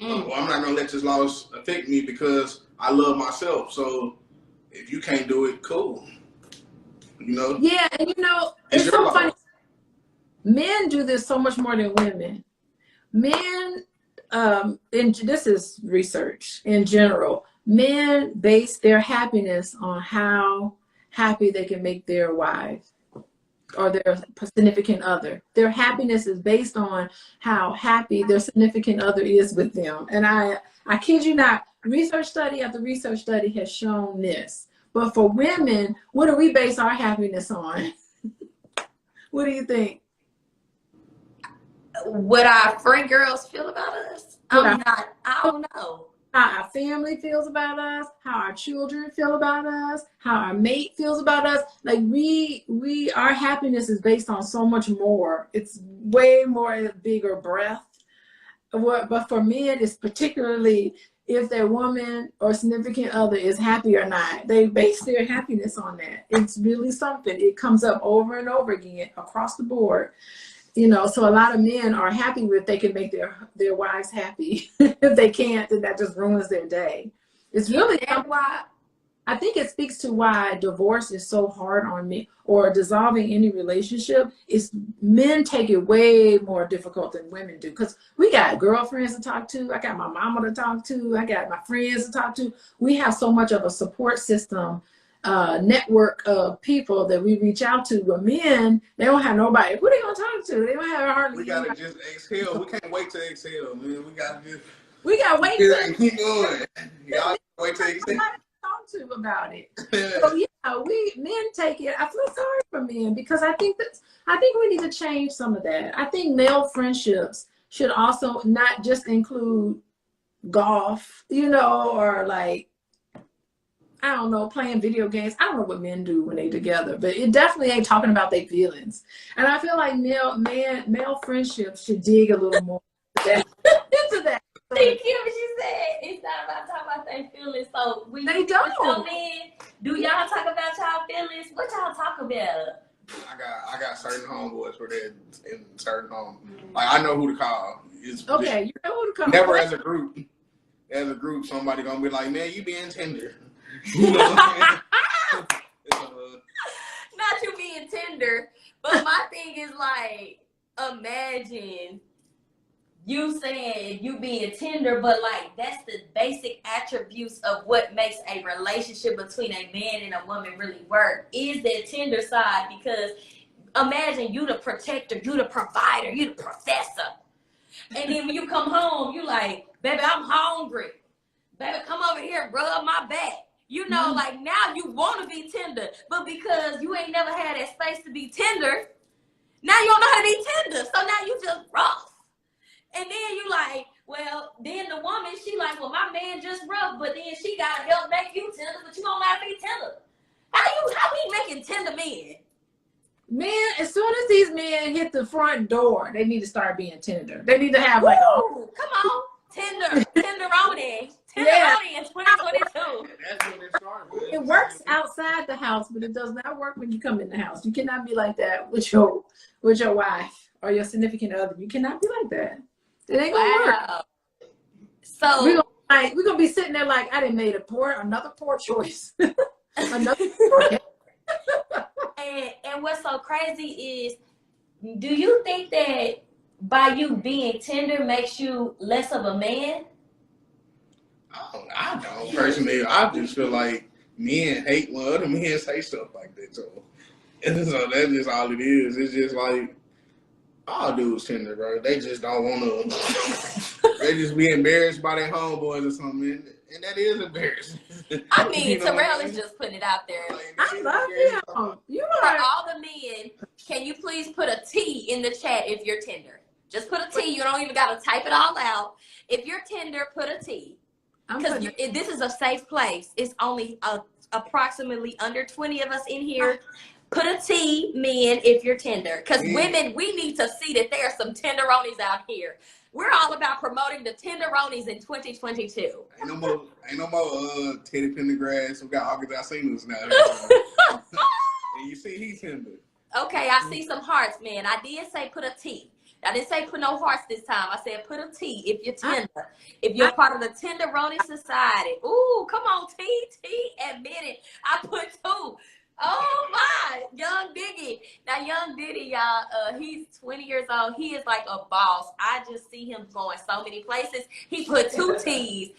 Or I'm not going to let this loss affect me because I love myself. So if you can't do it, cool. You know? Yeah, and you know, it's so funny. Men do this so much more than women. Men, and this is research in general, men base their happiness on how happy they can make their wife. or their significant other. Their happiness is based on how happy their significant other is with them. And I kid you not, research study after research study has shown this. But for women, what do we base our happiness on? What do you think? What our friend girls feel about us? I don't know. How our family feels about us, how our children feel about us, how our mate feels about us. Like our happiness is based on so much more. It's way more bigger breadth. But for men, it's particularly if their woman or significant other is happy or not. They base their happiness on that. It's really something. It comes up over and over again across the board. You know, so a lot of men are happy with they can make their wives happy. If they can't, then that just ruins their day. It's really why I think it speaks to why divorce is so hard on men, or dissolving any relationship is men take it way more difficult than women do. Because we got girlfriends to talk to, I got my mama to talk to, I got my friends to talk to. We have so much of a support system, network of people that we reach out to. But men, they don't have nobody. Who they gonna talk to? They don't have hardly. We gotta just exhale. We can't wait to exhale, man. We gotta wait to keep going. Y'all wait till exhale. Talk to about it. So we men take it. I feel sorry for men because I think we need to change some of that. I think male friendships should also not just include golf, or like, I don't know, playing video games. I don't know what men do when they together, but it definitely ain't talking about their feelings. And I feel like male friendships should dig a little more into that. Thank you. She said it's not about talking about their feelings. So they don't. So then, do y'all talk about y'all feelings? What y'all talk about? I got certain homeboys where they're in certain home. Like I know who to call. Okay, you know who to call. Never as a group. As a group, somebody gonna be like, man, you being tender. You know what I'm saying? Not you being tender, but my thing is like, imagine you saying you being tender, but like that's the basic attributes of what makes a relationship between a man and a woman really work is that tender side. Because imagine you the protector, you the provider, you the professor, and then when you come home, you like, baby, I'm hungry. Baby, come over here and rub my back. Like now you want to be tender, but because you ain't never had that space to be tender, now you don't know how to be tender. So now you just rough. And then you like, well, then the woman, she like, well, my man just rough, but then she got to help make you tender, but you don't have to be tender. How we making tender men? Men, as soon as these men hit the front door, they need to start being tender. They need to have like, come on, tenderoni in 2022. That's when it starts. It works outside the house, but it does not work when you come in the house. You cannot be like that with your wife or your significant other. You cannot be like that. It ain't gonna work. So we're gonna be sitting there like, I done made another poor choice. Another poor. And what's so crazy is, do you think that by you being tender makes you less of a man? I don't personally. I just feel like men hate when other men say stuff like that. So that's just all it is. It's just like all dudes tender, bro. They just don't want to. They just be embarrassed by their homeboys or something, and that is embarrassing. I mean, Terrell is just putting it out there. I love him. For all the men, can you please put a T in the chat if you're tender? Just put a T. You don't even got to type it all out. If you're tender, put a T. Because this is a safe place. It's only approximately under 20 of us in here. Put a T, men, if you're tender. Because women, we need to see that there are some tenderonis out here. We're all about promoting the tenderonis in 2022. Ain't no more Teddy Pendergrass. We got August Alcinos now. And you see he's tender. Okay, I see some hearts, man. I did say put a T. I didn't say put no hearts this time. I said put a T if you're tender. If you're part of the Tenderoni Society. Ooh, come on, T, admit it. I put 2. Oh my, Young Diggy. Now Young Diddy, y'all, he's 20 years old. He is like a boss. I just see him going so many places. He put 2 T's.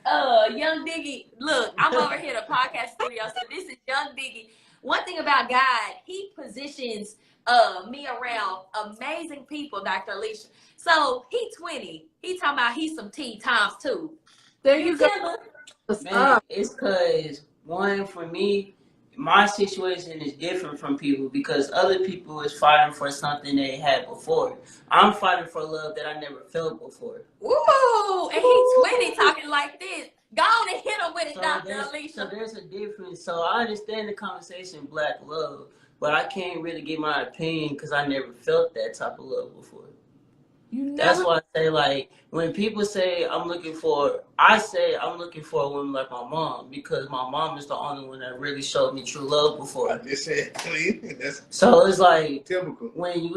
Young Diggy, look, I'm over here at the podcast studio. So this is Young Diggy. One thing about God, he positions me around amazing people, Dr. Alicia. So he 20. He talking about he's some T times 2. There you go. Man, it's because one, for me, my situation is different from people because other people is fighting for something they had before. I'm fighting for love that I never felt before. Ooh, and he 20 talking like this. Go on and hit him with it, Dr. Alicia. So there's a difference. So I understand the conversation, black love, but I can't really give my opinion because I never felt that type of love before. That's why I say, like, when people say I'm looking for a woman like my mom because my mom is the only one that really showed me true love before. I just said, that's so it's like typical. When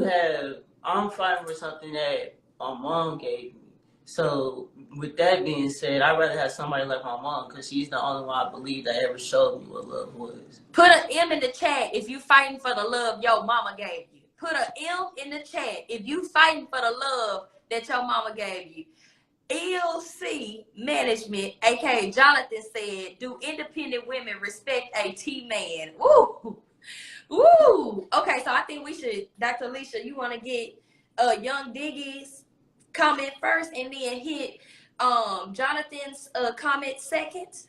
I'm fighting for something that my mom gave me. So with that being said, I'd rather have somebody like my mom because she's the only one I believe that ever showed me what love was. Put an M in the chat if you fighting for the love your mama gave you. Put an M in the chat if you fighting for the love that your mama gave you. ELC Management, aka Jonathan, said, do independent women respect a T-man? Ooh. Ooh. Okay, so I think we should, Dr. Alicia, you want to get Young Diggy's comment first and then hit Jonathan's comment second?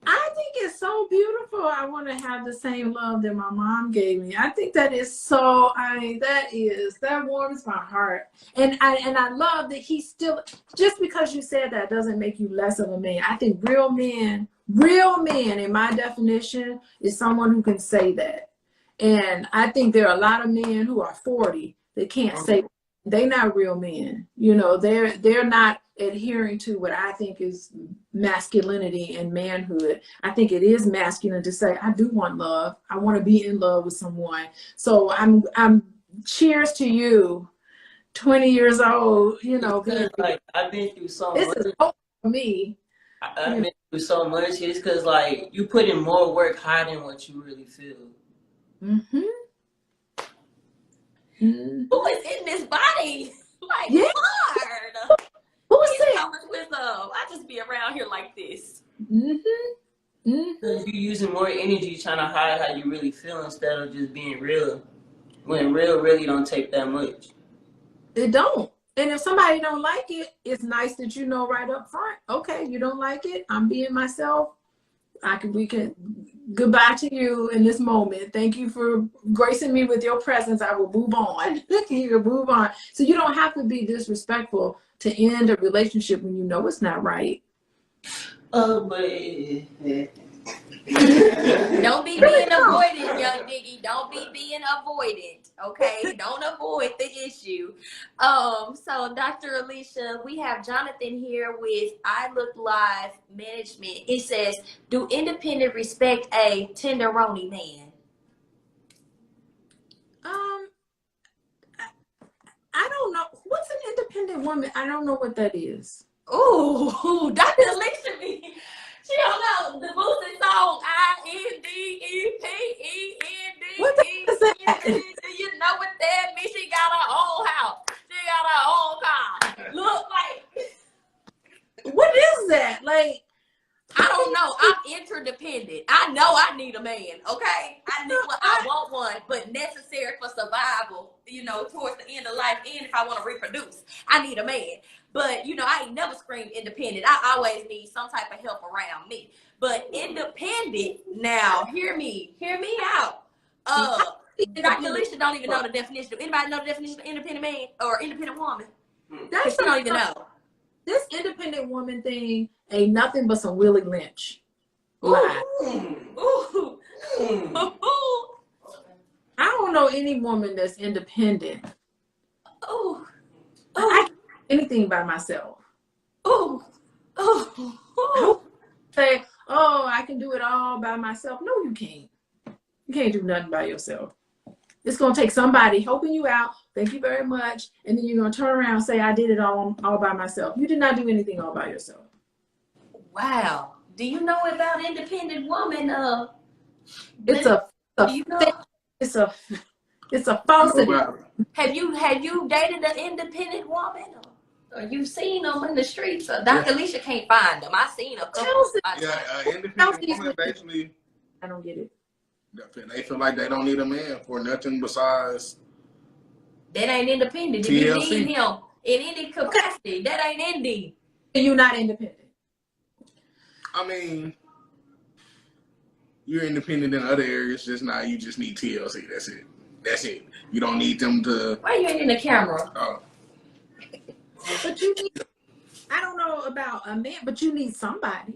I think it's so beautiful. I want to have the same love that my mom gave me. I think that is so, that warms my heart. And I love that he still, just because you said that doesn't make you less of a man. I think real men in my definition is someone who can say that. And I think there are a lot of men who are 40 that can't say that. They're not real men. You know, they're not adhering to what I think is masculinity and manhood. I think it is masculine to say, I do want love. I want to be in love with someone. So I'm cheers to you, 20 years old, you know. Like, I've been through so much. This is hope for me. I've been through so much. It's because, like, you put in more work hiding what you really feel. Mm-hmm. Mm-hmm. Who is in this body? Like, yeah. hard. Who is it? So much wisdom. I just be around here like this. Mm-hmm. Mm-hmm. You're using more energy trying to hide how you really feel instead of just being real. When real really don't take that much. It don't. And if somebody don't like it, it's nice that you know right up front. Okay, you don't like it. I'm being myself. We can goodbye to you in this moment. Thank you for gracing me with your presence. I will move on. You will move on. So you don't have to be disrespectful to end a relationship when you know it's not right. Don't be being avoidant, Young Diggy. Don't be being avoidant, okay? Don't avoid the issue. So Dr. Alicia, we have Jonathan here with I Look Live Management. He says, do independent respect a tenderoni man? I don't know. What's an independent woman? I don't know what that is. Ooh, Dr. Alicia, she don't know the boosted song INDEPEND. What is that? Do you know what that means? She got her own house. She got her own car. Look like. What is that? Like, I don't know. I'm interdependent. I know I need a man. Okay, I want one, but necessary for survival. You know, towards the end of life, and if I want to reproduce, I need a man. But, you know, I ain't never screamed independent. I always need some type of help around me. But independent, now, hear me out. Dr. Alicia don't even know the definition. Anybody know the definition of independent man or independent woman? She don't even know. This independent woman thing ain't nothing but some Willie Lynch. Ooh. Ooh. I don't know any woman that's independent. Ooh. I can't do anything by myself. Ooh. Ooh. Say, oh, I can do it all by myself. No, you can't. You can't do nothing by yourself. It's going to take somebody helping you out. Thank you very much. And then you're going to turn around and say, I did it all by myself. You did not do anything all by yourself. Wow. Do you know about independent woman? It's a falsity. Have you dated an independent woman? Or you seen them in the streets? Dr. Alicia can't find them. I seen a couple. Independent woman basically. I don't get it. They feel like they don't need a man for nothing besides That ain't independent. If you TLC. need him in any capacity, that ain't indie. You're not independent. I mean, you're independent in other areas, just now you just need TLC. That's it. That's it. You don't need them to. Why you ain't in the camera? But you need, I don't know about a man, but you need somebody.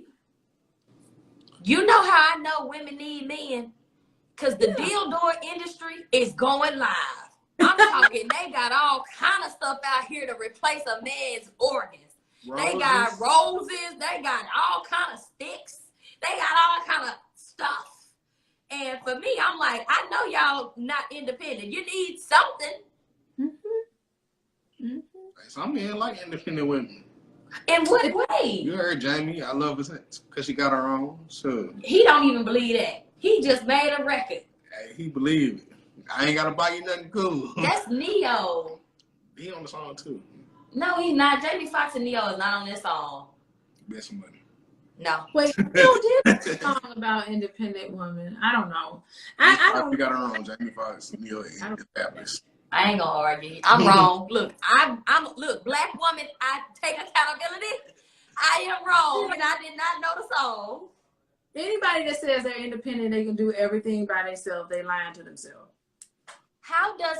You know how I know women need men? Because the dildo industry is going live. I'm talking, they got all kind of stuff out here to replace a man's organs. Roses. They got roses. They got all kind of sticks. They got all kind of stuff. And for me, I'm like, I know y'all not independent. You need something. Mm-hmm. Mm-hmm. Some men like independent women. In what way? You heard Jamie. I love her because she got her own. So He don't even believe that. He just made a record. hey, he believed it. I ain't got to buy you nothing cool. That's Neo. He on the song too. No, he's not. Jamie Foxx and Neo is not on this song. Bet some money. No. Wait, no, did a song about independent women? I don't know. I don't. You got her own. Jamie Foxx, Neil, and Established. I ain't gonna argue. I'm wrong. Look, I'm look, black woman, I take accountability. I am wrong, and I did not know the song. Anybody that says they're independent, they can do everything by themselves, they lying to themselves. How does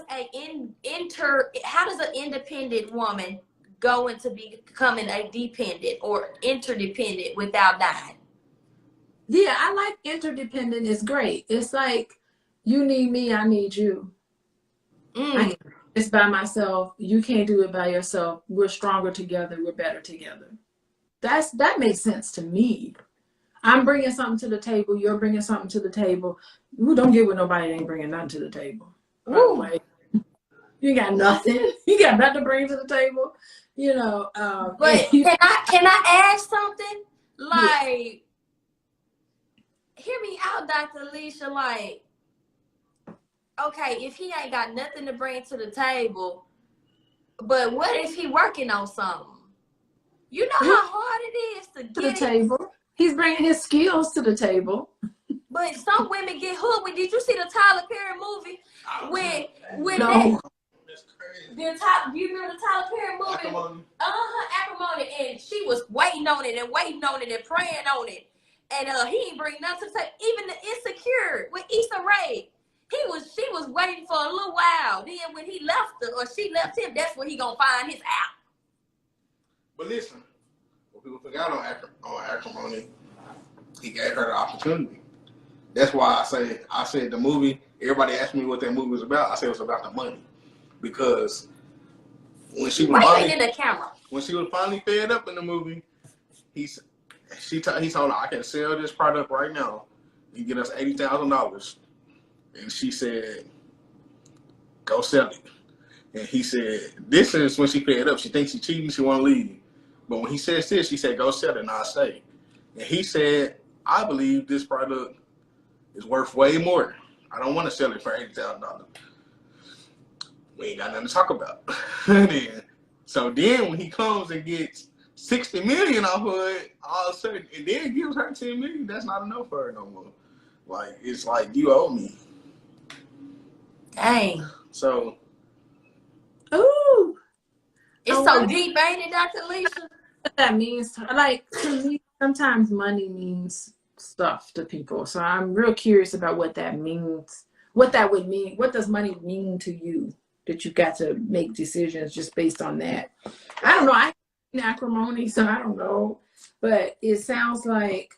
how does an independent woman go into becoming a dependent or interdependent without dying? Yeah, I like interdependent. It's great. It's like you need me, I need you. I can't do this by myself. You can't do it by yourself. We're stronger together. We're better together. That makes sense to me. I'm bringing something to the table. You're bringing something to the table. Ooh, don't get with nobody that ain't bringing nothing to the table. Ooh. Like, you got nothing. You got nothing to bring to the table. You know. But can I ask something? Like, hear me out, Dr. Alicia. Like, okay, if he ain't got nothing to bring to the table, but what if he working on something? You know how hard it is to to the get table. He's bringing his skills to the table. But some women get hooked. Did you see the Tyler Perry movie? When No. That's crazy. do you remember the Tyler Perry movie? Acrimony, and she was waiting on it and praying on it, and he ain't bring nothing to the table. Even the Insecure with Issa Rae, she was waiting for a little while. Then when he left her or she left him, that's when he gonna find his out. But listen, what people forgot on Acrimony, he gave her the opportunity. That's why I said the movie, everybody asked me what that movie was about. I said it was about the money. Because when she was finally fed up in the movie, he told her, I can sell this product right now. You get us $80,000. And she said, go sell it. And he said, this is when she fed up. She thinks she's cheating, she want to leave. But when he says this, she said, go sell it and I'll stay. And he said, I believe this product is worth way more. I don't want to sell it for $80,000. We ain't got nothing to talk about. So then when he comes and gets $60 million off of it, all of a sudden, and then gives her $10 million, that's not enough for her no more. Like, it's like, you owe me. Dang. So. Ooh. It's so deep, ain't it, Dr. Alicia? What that means, like, to me, sometimes money means stuff to people. So I'm real curious about what that means. What that would mean. What does money mean to you? That you got to make decisions just based on that. I don't know. I hate acrimony, so I don't know. But it sounds like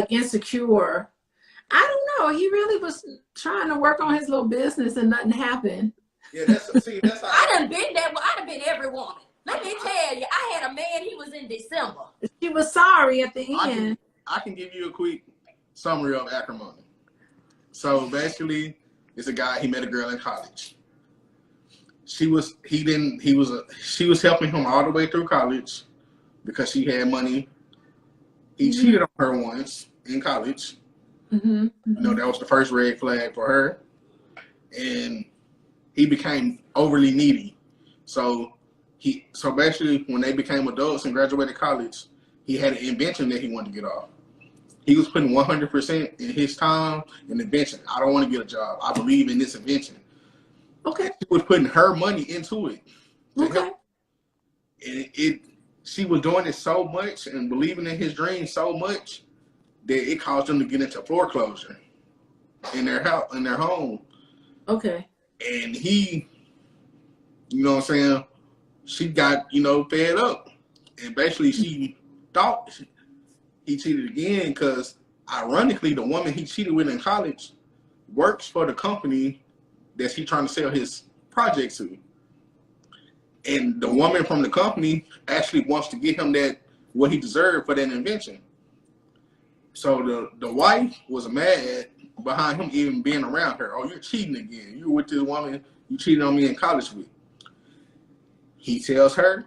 Insecure. I don't know. He really was trying to work on his little business and nothing happened. Yeah, that's how I done been there. I done been every woman. Let me tell you, I had a man, he was in December. She was sorry at the end. I can give you a quick summary of acrimony. So basically, it's a guy, he met a girl in college. She was helping him all the way through college because she had money. He cheated on her once in college. Mm-hmm. You know, that was the first red flag for her. And he became overly needy. So basically when they became adults and graduated college, he had an invention that he wanted to get off. He was putting 100% in his time and invention. I don't want to get a job. I believe in this invention. Okay. And she was putting her money into it. Okay. And she was doing it so much and believing in his dreams so much that it caused them to get into foreclosure in their house, in their home. Okay. And he, you know what I'm saying, she got, fed up. And basically she thought he cheated again because, ironically, the woman he cheated with in college works for the company that he's trying to sell his project to. And the woman from the company actually wants to get him what he deserved for that invention. So the wife was mad behind him even being around her. Oh, you're cheating again. You were with this woman you cheated on me in college with. He tells her,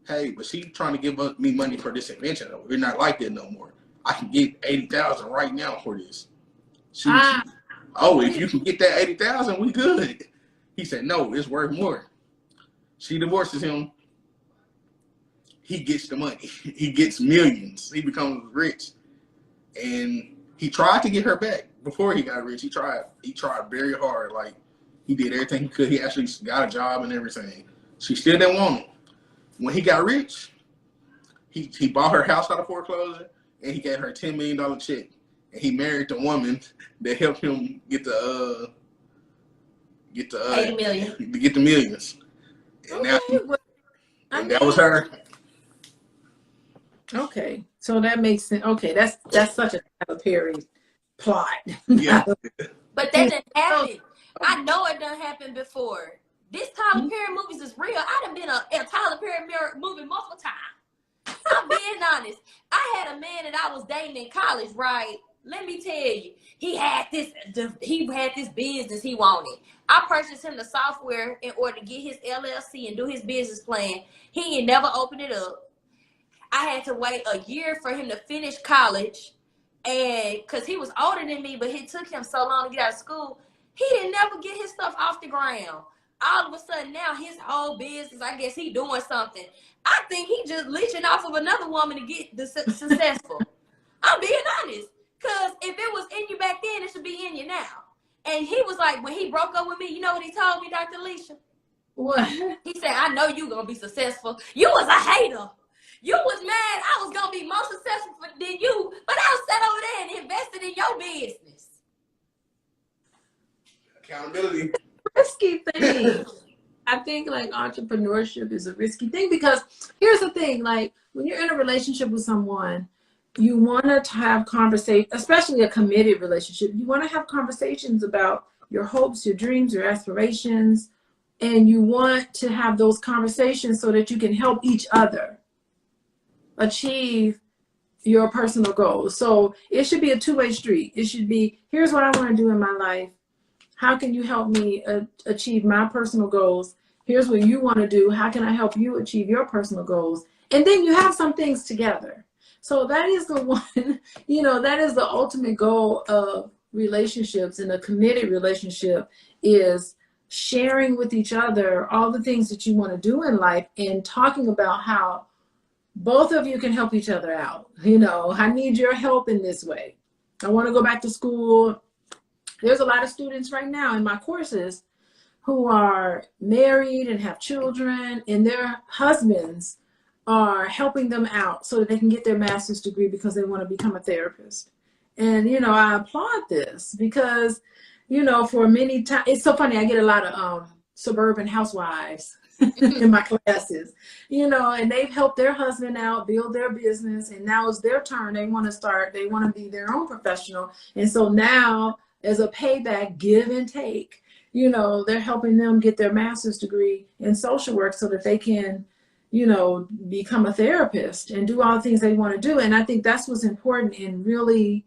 hey, but she's trying to give me money for this invention. We're not like that no more. I can get $80,000 right now for this. If you can get that $80,000, we good. He said, no, it's worth more. She divorces him. He gets the money. He gets millions. He becomes rich. And he tried to get her back before he got rich. He tried very hard. Like, he did everything he could. He actually got a job and everything. She still didn't want him. When he got rich, he bought her house out of foreclosure and he gave her a $10 million check. And he married the woman that helped him get the 80 million. to get the millions. And, that was her. Okay, so that makes sense. Okay, that's such a Tyler Perry plot. Yeah. But that didn't happen. I know it done happened before. This Tyler Perry movies is real. I done been a Tyler Perry movie multiple times. I'm being honest. I had a man that I was dating in college, right? Let me tell you, he had this business he wanted. I purchased him the software in order to get his LLC and do his business plan. He ain't never opened it up. I had to wait a year for him to finish college, and because he was older than me, but it took him so long to get out of school, he didn't never get his stuff off the ground. All of a sudden now his whole business, I guess he doing something. I think he just leeching off of another woman to get the successful. I'm being honest. Because if it was in you back then, it should be in you now. And he was like, when he broke up with me, you know what he told me, Dr. Alicia? What? He said, I know you going to be successful. You was a hater. You was mad I was going to be more successful than you, but I sat over there and invested in your business. Accountability. Risky thing. I think like entrepreneurship is a risky thing because here's the thing, like when you're in a relationship with someone, you want to have conversation, especially a committed relationship. You want to have conversations about your hopes, your dreams, your aspirations, and you want to have those conversations so that you can help each other achieve your personal goals. So it should be a two-way street. It should be, here's what I want to do in my life. How can you help me achieve my personal goals? Here's what you want to do. How can I help you achieve your personal goals? And then you have some things together. So that is the one, that is the ultimate goal of relationships, and a committed relationship is sharing with each other all the things that you want to do in life and talking about how both of you can help each other out. I need your help in this way. I want to go back to school. There's a lot of students right now in my courses who are married and have children, and their husbands are helping them out so that they can get their master's degree because they want to become a therapist. And, I applaud this because, for many times, it's so funny. I get a lot of suburban housewives in my classes, and they've helped their husband out, build their business, and now it's their turn. They want to be their own professional. And so now, as a payback, give and take, they're helping them get their master's degree in social work so that they can, become a therapist and do all the things they want to do. And I think that's what's important in really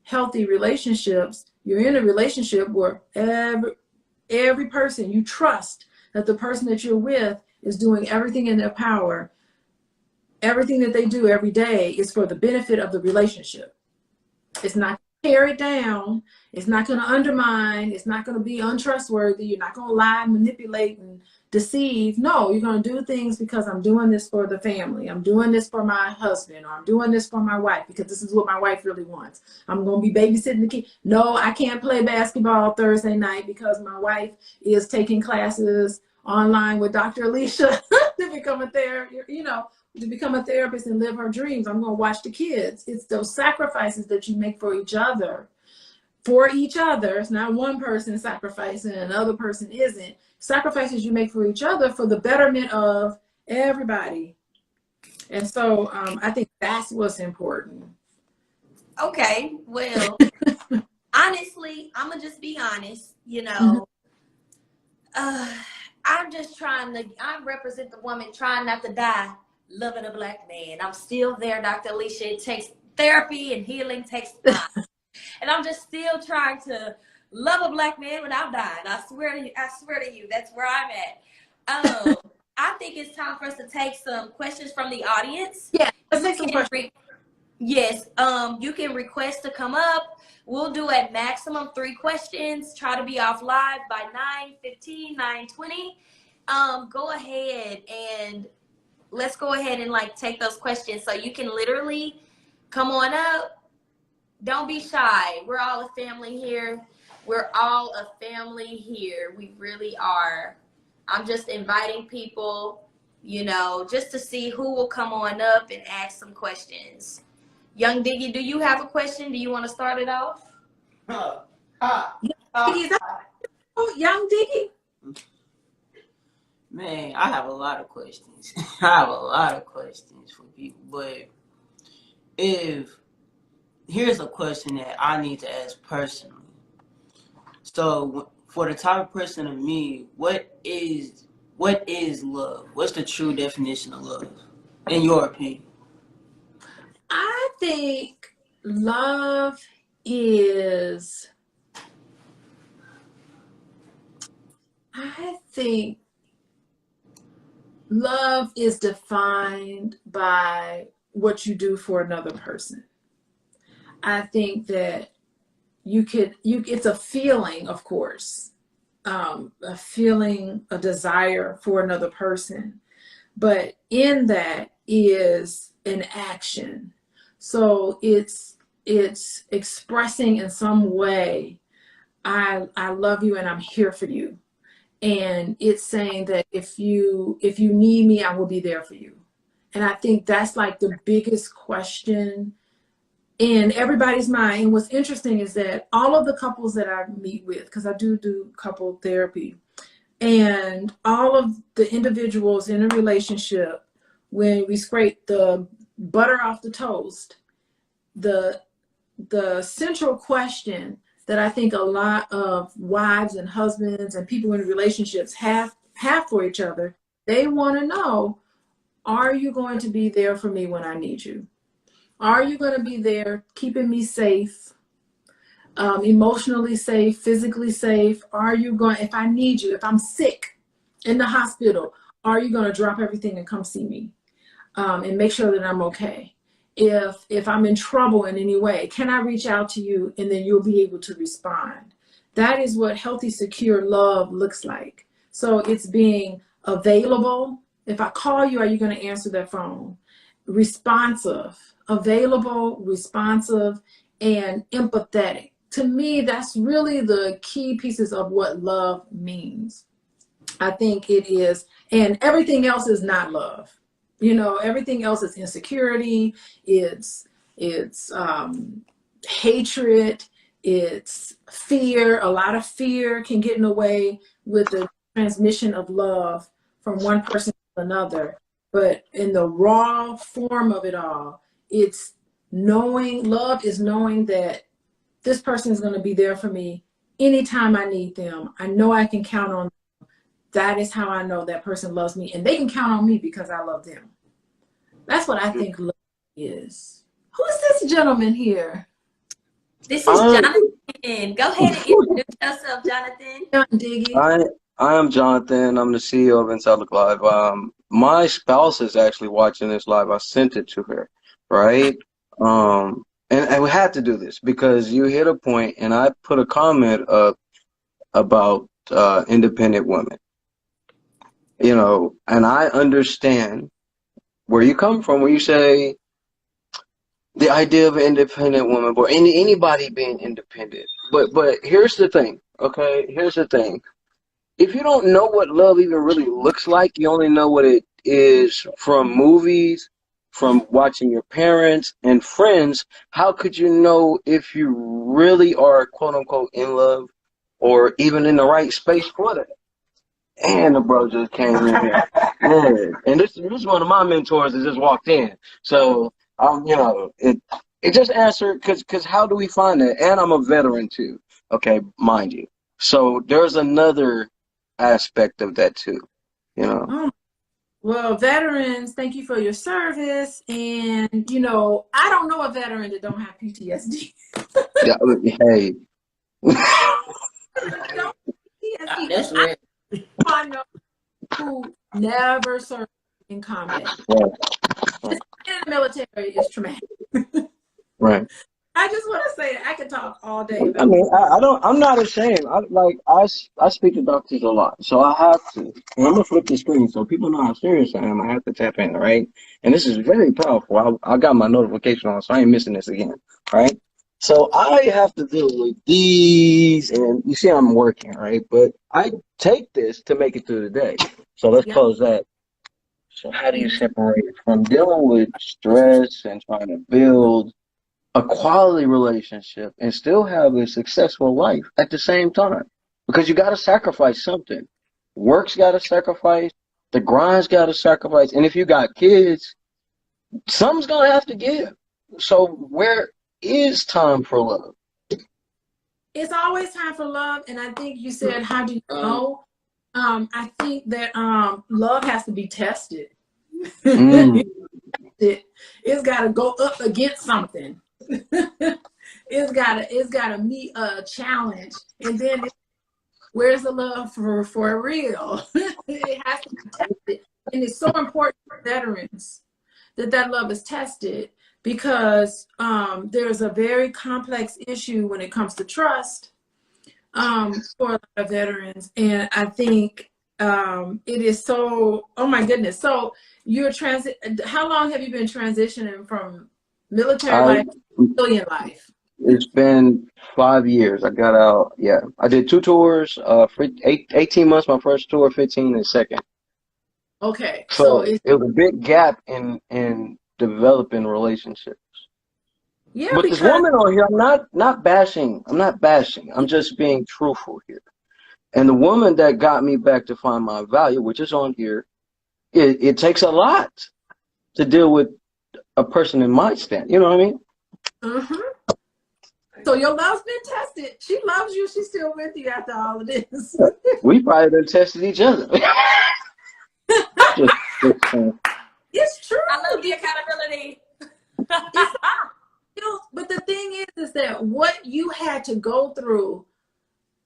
healthy relationships. You're in a relationship where every person you trust that the person that you're with is doing everything in their power. Everything that they do every day is for the benefit of the relationship. It's not tear it down. It's not going to undermine. It's not going to be untrustworthy. You're not going to lie, manipulate, and deceive. No, you're going to do things because I'm doing this for the family. I'm doing this for my husband, or I'm doing this for my wife because this is what my wife really wants. I'm going to be babysitting the kid. No, I can't play basketball Thursday night because my wife is taking classes online with Dr. Alicia to become a therapist, to become a therapist and live her dreams. I'm going to watch the kids. It's those sacrifices that you make for each other. For each other. It's not one person sacrificing and another person isn't. Sacrifices you make for each other for the betterment of everybody. And so I think that's what's important. Okay, well, honestly, I'm gonna just be honest. I'm just I represent the woman trying not to die, loving a black man. I'm still there, Dr. Alicia. It takes therapy and healing takes time. And I'm just still trying to love a black man without dying. I swear to you, that's where I'm at. I think it's time for us to take some questions from the audience. Yeah, let's take some questions. Yes, you can request to come up. We'll do at maximum 3 questions. Try to be off live by 9:15, 9:20. Go ahead and let's go ahead and take those questions. So you can literally come on up. Don't be shy. We're all a family here. We're all a family here. We really are. I'm just inviting people, just to see who will come on up and ask some questions. Young Diggy, do you have a question? Do you want to start it off? Young Diggy? Man, I have a lot of questions. I have a lot of questions for people. But here's a question that I need to ask personally. So for the type of person of me, what is love? What's the true definition of love, in your opinion? I think love is, defined by what you do for another person. I think that it's a feeling, of course, a feeling, a desire for another person, but in that is an action. So it's expressing in some way, I love you and I'm here for you. And it's saying that if you need me, I will be there for you. And I think that's the biggest question in everybody's mind. And what's interesting is that all of the couples that I meet with, because I do couple therapy, and all of the individuals in a relationship, when we scrape the butter off the toast, the central question that I think a lot of wives and husbands and people in relationships have for each other, they want to know, are you going to be there for me when I need you? Are you going to be there keeping me safe, emotionally safe, physically safe? Are you going, if I need you, if I'm sick in the hospital, are you going to drop everything and come see me and make sure that I'm okay? If I'm in trouble in any way, can I reach out to you and then you'll be able to respond? That is what healthy, secure love looks like. So it's being available. If I call you, are you going to answer that phone? Responsive, available, responsive, and empathetic. To me, that's really the key pieces of what love means. I think it is, and everything else is not love. Everything else is insecurity, it's hatred, it's fear. A lot of fear can get in the way with the transmission of love from one person to another. But in the raw form of it all, it's knowing, love is knowing that this person is going to be there for me anytime I need them. I know I can count on them. That is how I know that person loves me, and they can count on me because I love them. That's what I think love is. Who is this gentleman here? This is Jonathan. Go ahead and introduce yourself, Jonathan. Diggy. I am Jonathan. I'm the CEO of Interdependence Live. My spouse is actually watching this live. I sent it to her, right? And we had to do this because you hit a point, and I put a comment up about independent women. You know, and I understand where you come from when you say the idea of an independent woman, or anybody being independent. But here's the thing, okay? Here's the thing. If you don't know what love even really looks like, you only know what it is from movies, from watching your parents and friends, how could you know if you really are quote unquote in love or even in the right space for that? And the bro just came in here. Yeah. And this is one of my mentors that just walked in. So you know, it just answered because how do we find that? And I'm a veteran too. Okay, mind you. So there's another aspect of that too, you know. Oh, well, veterans, thank you for your service. And, you know, I don't know a veteran that don't have PTSD. Yeah, hey. That's rare. I know who never served in combat. Yeah. In the military is traumatic. Right. I just want to say that I could talk all day about I mean, I'm not ashamed. I speak to doctors a lot, so I have to. And I'm gonna flip the screen so people know how serious I am. I have to tap in, right? And this is very powerful. I got my notification on, so I ain't missing this again, right? So I have to deal with these, and you see I'm working, right? But I take this to make it through the day. So let's close that. So how do you separate from dealing with stress and trying to build a quality relationship and still have a successful life at the same time? Because you got to sacrifice something. Work's got to sacrifice. The grind's got to sacrifice. And if you got kids, something's going to have to give. So where is time for love? It's always time for love. And I think you said, how do you know? I think that love has to be tested. It's got to go up against something. it's gotta meet a challenge, and then where's the love for real? It has to be tested, and it's so important for veterans that love is tested, because there's a very complex issue when it comes to trust for a lot of veterans, and I think it is so. Oh my goodness! So you're how long have you been transitioning from military life to civilian life? It's been 5 years. I got out. Yeah, I did 2 tours. 18 months my first tour, 15 the second. Okay, So it was a big gap in developing relationships. Yeah, But because this woman on here, I'm not bashing. I'm not bashing. I'm just being truthful here. And the woman that got me back to find my value, which is on here, it takes a lot to deal with a person in my stand. You know what I mean? Mm-hmm. So your love's been tested. She loves you. She's still with you after all of this. We probably done tested each other. It's true. I love the accountability. But the thing is that what you had to go through,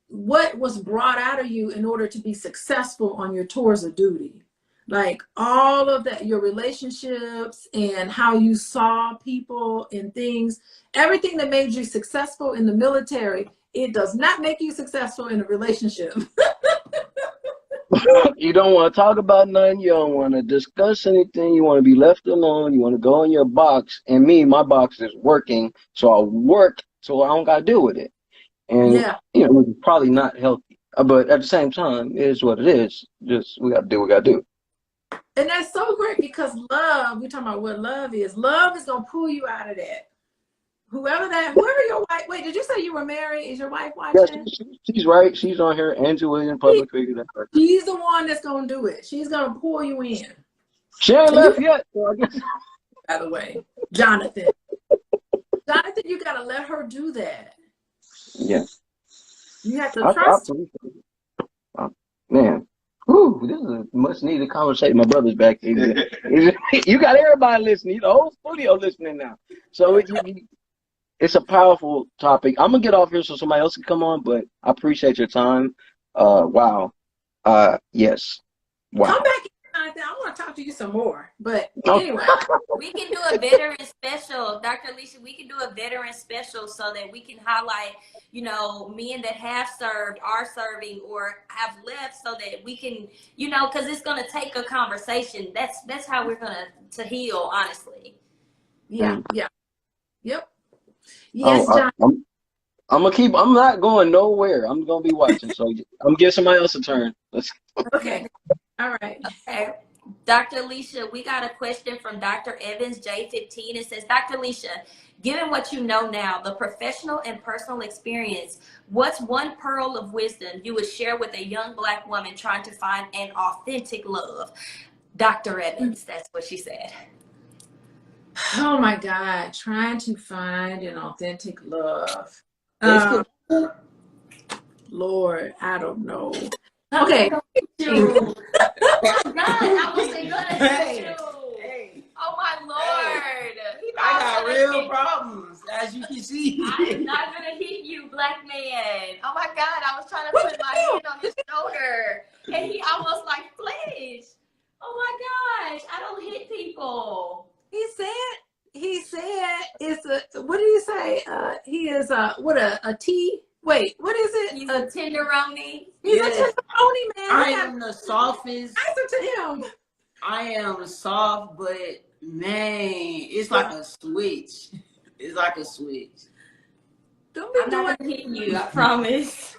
what was brought out of you in order to be successful on your tours of duty, like all of that, your relationships and how you saw people and things, everything that made you successful in the military, it does not make you successful in a relationship. You don't want to talk about nothing. You don't want to discuss anything. You want to be left alone. You want to go in your box. And me, my box is working. So I work so I don't got to deal with it. And, you know, it's probably not healthy. But at the same time, it is what it is. Just we got to do what we got to do. And that's so great, because love, we're talking about what love is. Love is going to pull you out of that. Whoever your wife, wait, did you say you were married? Is your wife watching? Yes, she's right. She's on here. Andrew Williams, public figure. She's the one that's going to do it. She's going to pull you in. She ain't left yet. So I guess. By the way, Jonathan, you got to let her do that. Yes. You have to trust her. Man. Whew, this is a much needed conversation. My brother's back. You got everybody listening. The whole studio listening now. So it's a powerful topic. I'm gonna get off here so somebody else can come on, but I appreciate your time. Wow. Yes. Wow. Come back, Jonathan. I want to want to talk to you some more. But Oh. anyway, We can do a veteran special, Dr. Alicia. We can do a veteran special so that we can highlight, you know, men that have served, are serving, or have left, so that we can, you know, because it's going to take a conversation. That's how we're going to heal, honestly. yeah, yeah, yep. Yes, Oh, John. I'm not going nowhere. I'm gonna be watching. So I'm gonna give somebody else a turn. Okay. All right. Okay. Dr. Alicia, we got a question from Dr. Evans J15. It says, Dr. Alicia, given what you know now, the professional and personal experience, what's one pearl of wisdom you would share with a young Black woman trying to find an authentic love? Dr. Evans, that's what she said. Oh my God, trying to find an authentic love. Lord, I don't know. Okay. Oh my God, I wasn't gonna hit you. Hey, Oh my Lord. I got real problems, as you can see. I'm not gonna hit you, Black man. Oh my God, I was trying to put my hand on his shoulder and he almost like flinched. Oh my gosh, I don't hit people. He said it's a, what did he say? He is a T. Wait, what is it? He's a tenderoni. He's Yes. a tenderoni, man. I am the softest. Answer to him. I am soft, but man, it's like a switch. It's like a switch. Don't be I'm doing. not gonna hit you, I promise.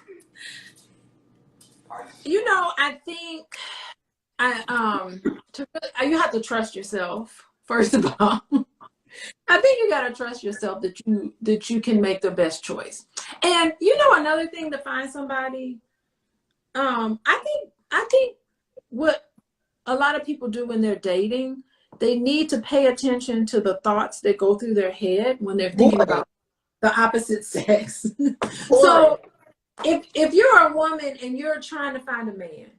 You know, I think you have to trust yourself first of all. I think you gotta trust yourself that you can make the best choice. And you know, another thing to find somebody, I think what a lot of people do when they're dating, they need to pay attention to the thoughts that go through their head when they're thinking about the opposite sex. So if you're a woman and you're trying to find a man,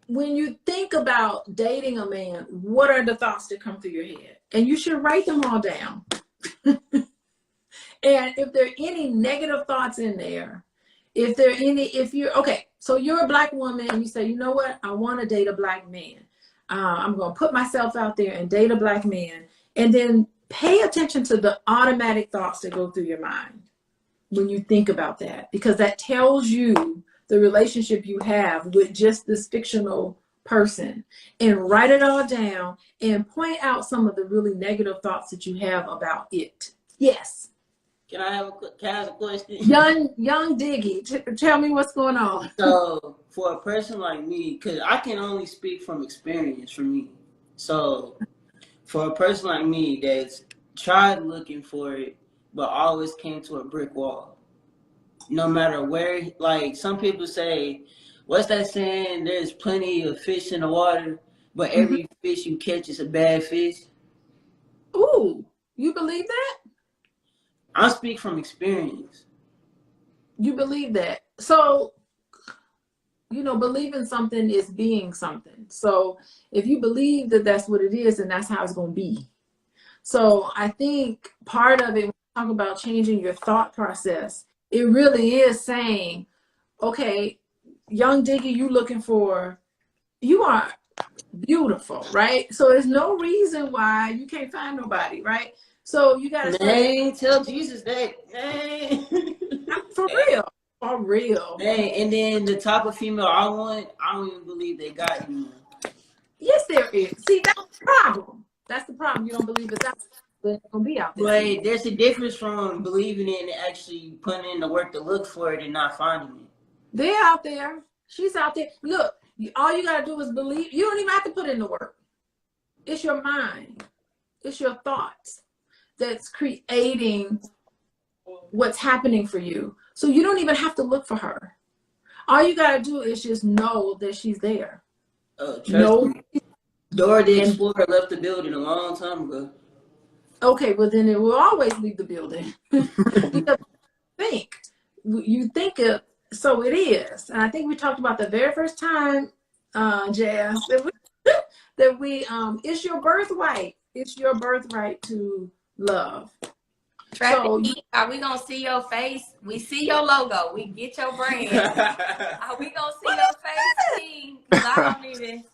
when you think about dating a man, what are the thoughts that come through your head? And you should write them all down. And if there are any negative thoughts in there, so you're a Black woman and you say, you know what, I want to date a Black man. I'm going to put myself out there and date a Black man. And then pay attention to the automatic thoughts that go through your mind when you think about that, because that tells you the relationship you have with just this fictional person. And write it all down and point out some of the really negative thoughts that you have about it. Yes. Can I ask a question? Young Diggy, tell me what's going on. So for a person like me, because I can only speak from experience for me. So for a person like me that's tried looking for it, but always came to a brick wall. No matter where, like some people say, what's that saying? There's plenty of fish in the water, but every fish you catch is a bad fish. Ooh, you believe that? I speak from experience. You believe that. So, you know, believing something is being something. So if you believe that that's what it is, then that's how it's going to be. So I think part of it, when you talk about changing your thought process, it really is saying, okay, young Diggy, you are beautiful, right? So there's no reason why you can't find nobody, right? So you gotta say, tell Jesus that. For real. Dang, and then the type of female I want, I don't even believe they got anyone. Yes, there is. See, that's the problem. That's the problem. You don't believe it's out there. It's gonna be out there. But there's a difference from believing it and actually putting in the work to look for it and not finding it. They're out there. She's out there. Look, all you gotta do is believe. You don't even have to put in the work. It's your mind. It's your thoughts that's creating what's happening for you. So you don't even have to look for her. All you gotta do is just know that she's there. Trust me. Dora the Explorer left the building a long time ago. Okay, well then it will always leave the building. Because you think it, so it is. And I think we talked about the very first time, Jazz, that we it's your birthright. It's your birthright to love. Traffic, are we gonna see your face? We see your logo. We get your brand. Are we gonna see your face, King? 'Cause I don't even.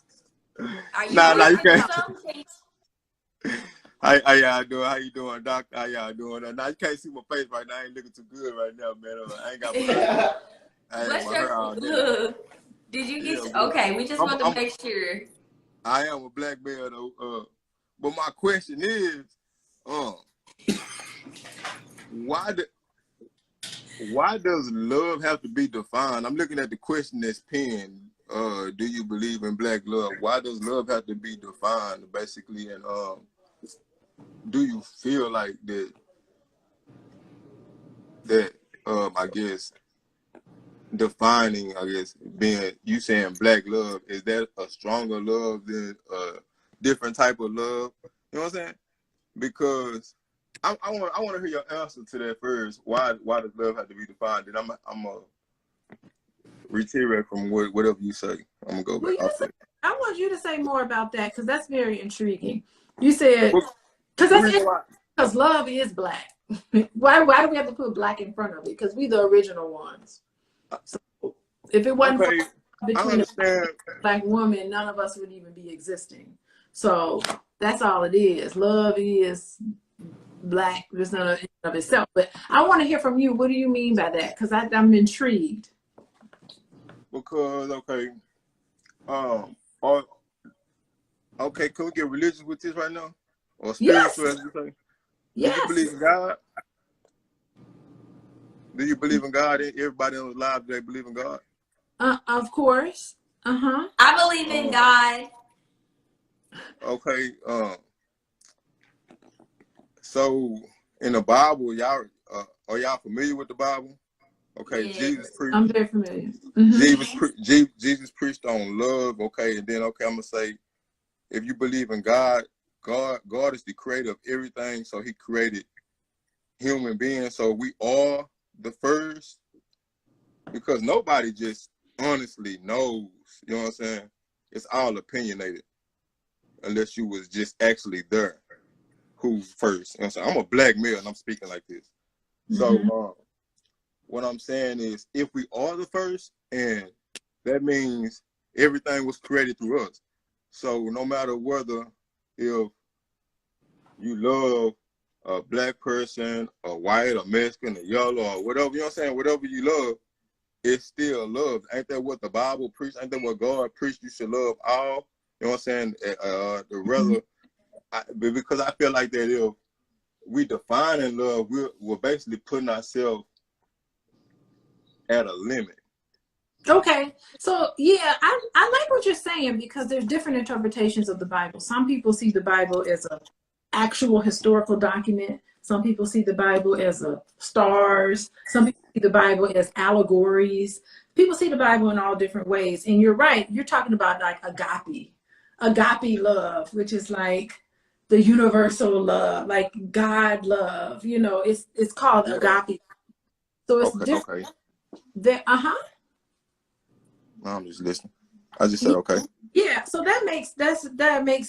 Are you Nah, gonna you finish can't. something? How y'all doing? How you doing, Doc? How y'all doing? Now you can't see my face right now. I ain't looking too good right now, man. I ain't got my hair. I ain't got What's my hair your all down. look? Did you Yeah, get but okay? We just want to make sure. I am a black male though. But my question is, why does love have to be defined? I'm looking at the question that's pinned. Do you believe in black love? Why does love have to be defined, basically? And do you feel like that I guess defining, I guess, being you saying black love, is that a stronger love than a different type of love? You know what I'm saying? Because I want to hear your answer to that first. Why does love have to be defined? And I'm a reiterate from whatever you say. I'm gonna go back. I want you to say more about that because that's very intriguing. You said because love is black. Why do we have to put black in front of it? Because we the original ones. So if it wasn't for between a black woman, none of us would even be existing. So that's all it is. Love is black. There's none of itself. But I want to hear from you. What do you mean by that? Because I'm intrigued. Because can we get religious with this right now? Or spiritual, as you say? Yes. Do you believe in God? Do you believe in God? Everybody on the live, they believe in God? Of course. I believe in God. Okay. So in the Bible, y'all are y'all familiar with the Bible? Okay, Yeah. Jesus preached. I'm very familiar. Jesus preached on love. Okay, and then I'm gonna say, if you believe in God, God is the creator of everything. So He created human beings. So we are the first, because nobody just honestly knows. You know what I'm saying? It's all opinionated, unless you was just actually there. Who's first? You know what I'm saying? I'm a black male and I'm speaking like this. So what I'm saying is, if we are the first, and that means everything was created through us. So no matter whether if you love a black person, a white, a Mexican, a yellow, or whatever, you know what I'm saying? Whatever you love, it's still love. Ain't that what the Bible preached? Ain't that what God preached? You should love all. You know what I'm saying? Because I feel like that if we define love, we're basically putting ourselves at a limit. Okay, so yeah, I like what you're saying, because there's different interpretations of the Bible. Some people see the Bible as an actual historical document. Some people see the Bible as stars. Some people see the Bible as allegories. People see the Bible in all different ways. And you're right, you're talking about like agape love, which is like the universal love, like God love. You know, it's called agape. So it's different. Okay. I'm just listening. I just said okay. Yeah, so that makes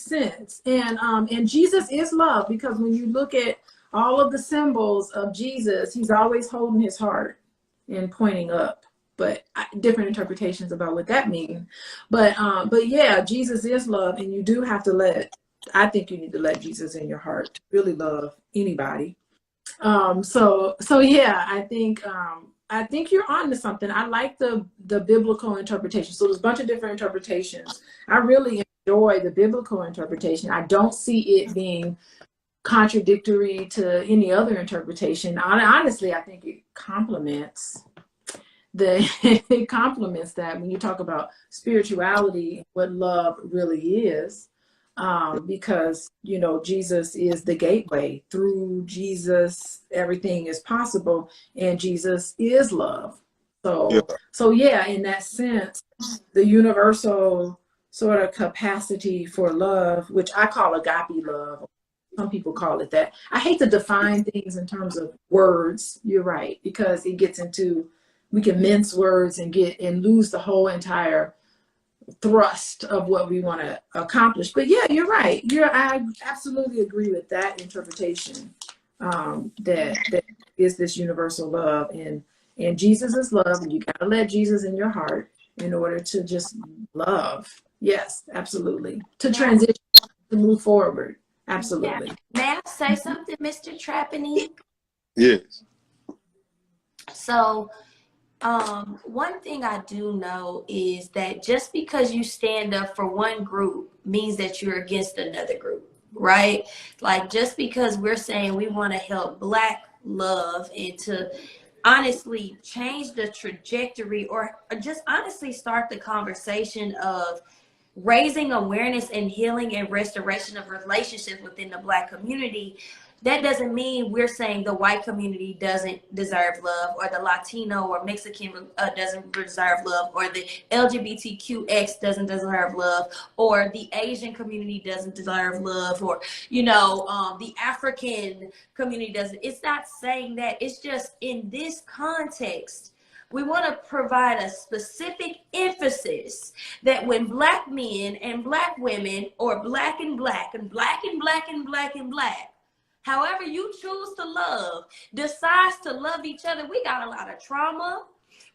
sense. And Jesus is love, because when you look at all of the symbols of Jesus, he's always holding his heart and pointing up. But different interpretations about what that means. But yeah, Jesus is love, and you do have to I think you need to let Jesus in your heart to really love anybody. So yeah, I think you're on to something. I like the biblical interpretation. So there's a bunch of different interpretations. I really enjoy the biblical interpretation. I don't see it being contradictory to any other interpretation. Honestly, I think it complements it complements that when you talk about spirituality, what love really is. Because, you know, Jesus is the gateway. Through Jesus, everything is possible, and Jesus is love. So yeah, in that sense, the universal sort of capacity for love, which I call agape love. Some people call it that. I hate to define things in terms of words. You're right, because it gets into, we can mince words and lose the whole entire thrust of what we want to accomplish. But yeah, you're right. I absolutely agree with that interpretation. That is this universal love, and Jesus is love, and you gotta let Jesus in your heart in order to just love. Yes, absolutely. To Now, transition, to move forward. Absolutely. may I say something, Mr. Trapani? Yes. So, one thing I do know is that just because you stand up for one group means that you're against another group, right? Like, just because we're saying we want to help Black love and to honestly change the trajectory or just honestly start the conversation of raising awareness and healing and restoration of relationships within the Black community, that doesn't mean we're saying the white community doesn't deserve love, or the Latino or Mexican doesn't deserve love, or the LGBTQX doesn't deserve love, or the Asian community doesn't deserve love, or the African community doesn't. It's not saying that. It's just in this context, we want to provide a specific emphasis that when Black men and Black women, or Black and Black and Black and Black and Black and Black, however you choose to love, decides to love each other, we got a lot of trauma.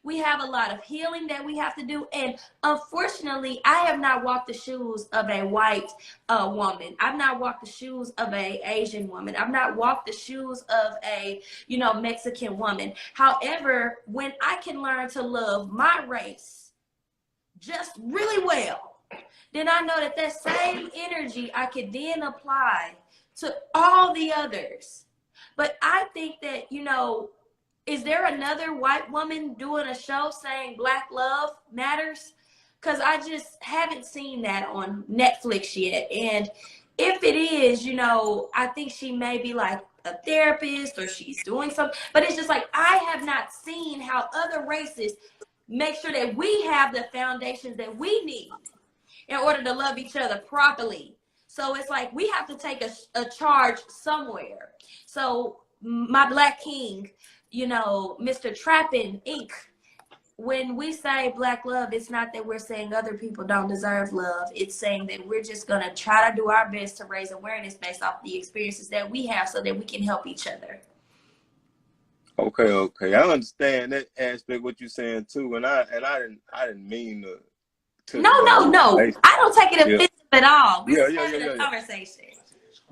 We have a lot of healing that we have to do. And unfortunately, I have not walked the shoes of a white woman. I've not walked the shoes of a Asian woman. I've not walked the shoes of a, Mexican woman. However, when I can learn to love my race just really well, then I know that that same energy I could then apply to all the others. But I think that, is there another white woman doing a show saying Black love matters? Because I just haven't seen that on Netflix yet. And if it is, I think she may be like a therapist or she's doing something. But it's just like, I have not seen how other races make sure that we have the foundations that we need in order to love each other properly. So it's like we have to take a charge somewhere. So my Black king, Mr. Trappin Inc., when we say Black love, it's not that we're saying other people don't deserve love. It's saying that we're just going to try to do our best to raise awareness based off the experiences that we have so that we can help each other. Okay. I understand that aspect, what you're saying too. And I didn't mean to No. I don't take it offensive at all. We're just having a conversation.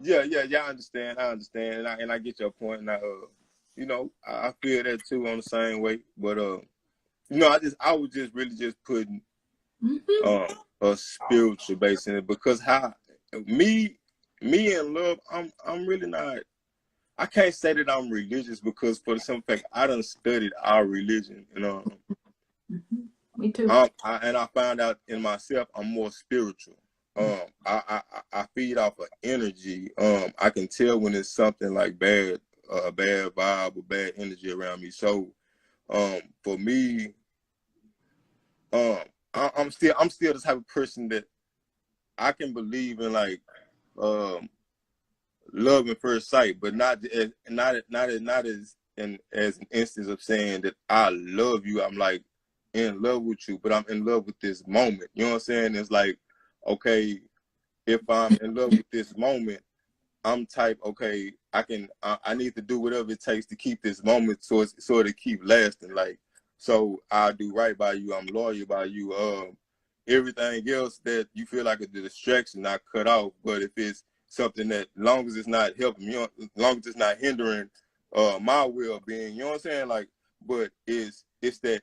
Yeah, I understand. And I get your point. And I feel that too on the same way. But I was just really just putting a spiritual base in it, because how me in love, I'm really not. I can't say that I'm religious, because for the simple fact I done studied our religion, Me too. I found out in myself I'm more spiritual. I feed off of energy. I can tell when it's something like bad, a bad vibe or bad energy around me. So, for me, I'm still the type of person that I can believe in, like, love at first sight, but not as an instance of saying that I love you. I'm like in love with you, but I'm in love with this moment. You know what I'm saying? It's like, okay, if I'm in love with this moment, I'm type, okay, I need to do whatever it takes to keep this moment so to keep lasting. Like, so I do right by you. I'm loyal by you. Everything else that you feel like a distraction, I cut off. But if it's something that, long as it's not helping me, as long as it's not hindering my well-being, you know what I'm saying? Like, but it's that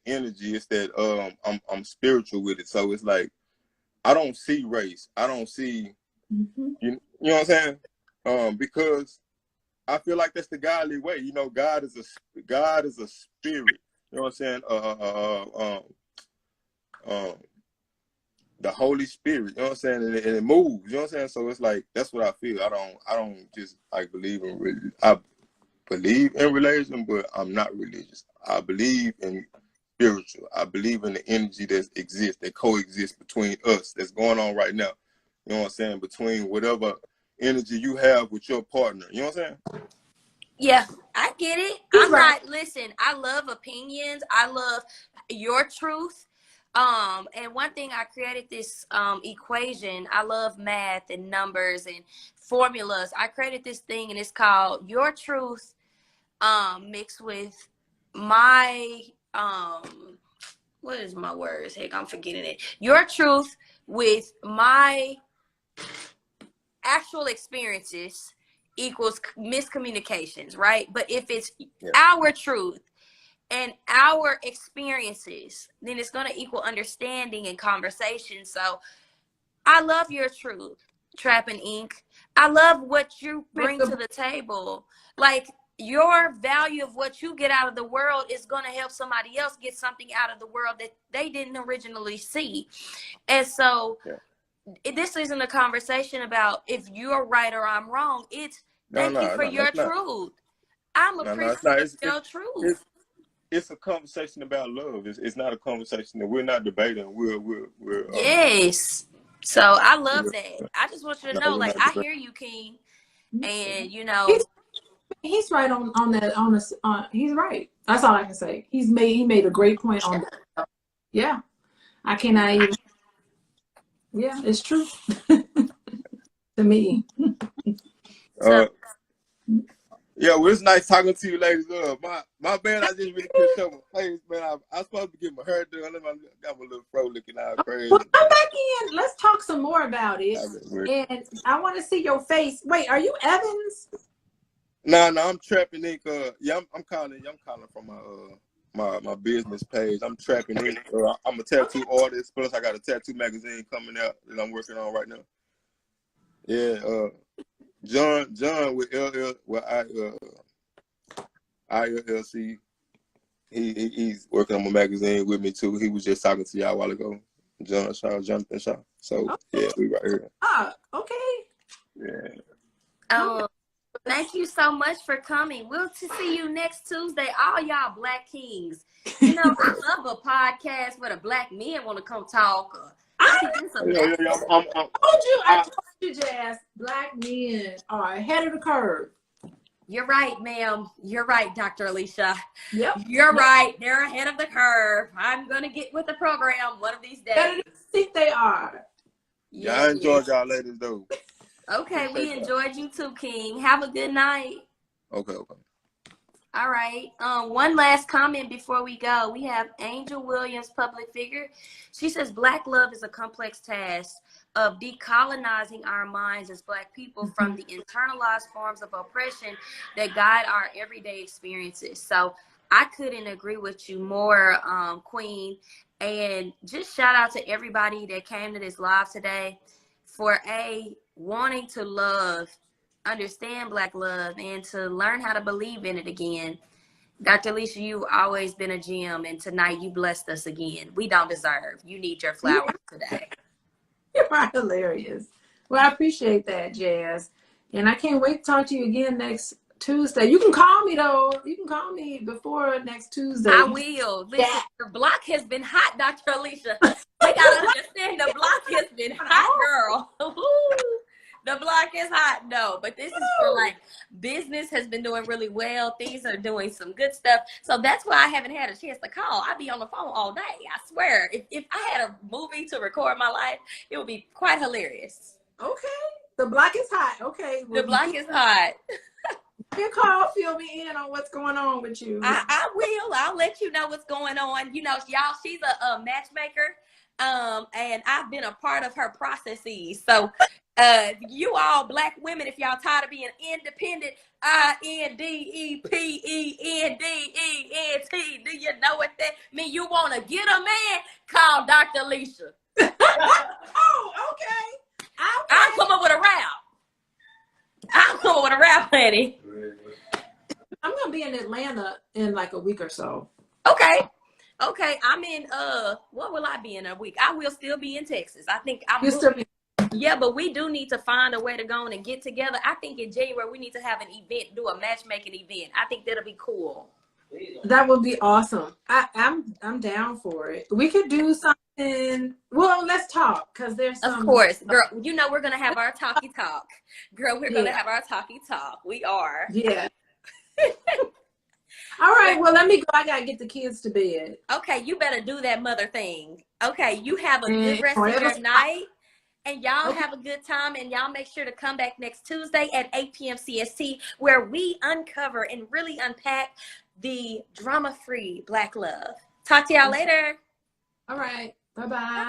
energy, it's that I'm spiritual with it. So it's like, I don't see race. I don't see, you know what I'm saying? Because I feel like that's the godly way. God is a spirit. You know what I'm saying? The Holy Spirit. You know what I'm saying? And it moves. You know what I'm saying? So it's like, that's what I feel. I don't just like believe in religion. I believe in religion, but I'm not religious. I believe in spiritual. I believe in the energy that exists, that coexists between us, that's going on right now. You know what I'm saying? Between whatever energy you have with your partner. You know what I'm saying? Yeah, I get it. Listen, I love opinions. I love your truth. And one thing, I created this equation. I love math and numbers and formulas. I created this thing, and it's called your truth mixed with my what is my words? Heck, I'm forgetting it. Your truth with my actual experiences equals miscommunications, right? But if it's our truth and our experiences, then it's going to equal understanding and conversation. So I love your truth, Trapping Ink. I love what you bring to the table. Like, your value of what you get out of the world is going to help somebody else get something out of the world that they didn't originally see. And so this isn't a conversation about if you're right or I'm wrong. It's thank you for your truth. I'm appreciative of your truth. It's a conversation about love. It's not a conversation that we're not debating. We're yes. So I love that. I just want you to know, like, I hear you, King, and you know, he's right on that. He's right. That's all I can say. He made a great point on that. Yeah, I cannot even. Yeah, it's true to me. Yeah, well, it's nice talking to you, ladies. My bad, I just really couldn't show my face, man. I was supposed to get my hair done. I got my little fro looking out crazy. Well, come back in. Let's talk some more about it. And I want to see your face. Wait, are you Evans? No, I'm Trapping Ink. I'm calling from my business page. I'm Trapping Ink. I'm a tattoo artist. Plus, I got a tattoo magazine coming out that I'm working on right now. Yeah, John with ILLC. He's working on my magazine with me too. He was just talking to y'all a while ago. Jonathan Shaw. So yeah, we right here. Okay. Yeah. Thank you so much for coming. We'll see you next Tuesday. All y'all Black Kings. You know, I love a podcast where the Black men want to come talk. I told you, Jazz, Black men are ahead of the curve. You're right, ma'am. You're right, Dr. Alicia. Yep. You're right. They're ahead of the curve. I'm going to get with the program one of these days. I think they are. Yeah, I enjoyed y'all ladies, though. Okay, we enjoyed you too, King. Have a good night. Okay. All right. One last comment before we go. We have Angel Williams, public figure. She says, Black love is a complex task of decolonizing our minds as Black people from the internalized forms of oppression that guide our everyday experiences. So I couldn't agree with you more, Queen. And just shout out to everybody that came to this live today for wanting to love, understand Black love, and to learn how to believe in it again. Dr. Alicia, you've always been a gem, and tonight you blessed us again. We don't deserve. You need your flowers today. You're hilarious. Well, I appreciate that, Jazz. And I can't wait to talk to you again next Tuesday. You can call me, though. You can call me before next Tuesday. I will. Listen, the block has been hot, Dr. Alicia. We got to understand the block has been hot, girl. The block is hot. No, but this is for like business has been doing really well. Things are doing some good stuff. So that's why I haven't had a chance to call. I'd be on the phone all day. I swear. If I had a movie to record my life, it would be quite hilarious. Okay. The block is hot. Okay. Well, the block is hot. You call, fill me in on what's going on with you. I will. I'll let you know what's going on. You know, y'all, she's a matchmaker. And I've been a part of her processes. So you all Black women, if y'all tired of being independent, INDEPENDENT, do you know what that mean? You want to get a man? Call Dr. Alicia. Oh, okay. I'll come up with a rap. Honey. I'm going to be in Atlanta in like a week or so. Okay, I'm in, what will I be in a week? I will still be in Texas. I think I'm yeah, but we do need to find a way to go and get together. I think in January we need to have an event, do a matchmaking event. I think that'll be cool. That would be awesome. I'm down for it. We could do something. Well, let's talk because there's some. Of course, girl. You know we're gonna have our talkie talk, girl. We're gonna have our talkie talk. We are. Yeah. All right. Well, let me go. I gotta get the kids to bed. Okay, you better do that mother thing. Okay, you have a good rest of your night. And y'all have a good time, and y'all make sure to come back next Tuesday at 8 p.m. CST, where we uncover and really unpack the drama-free Black love. Talk to y'all later. All right. Bye-bye.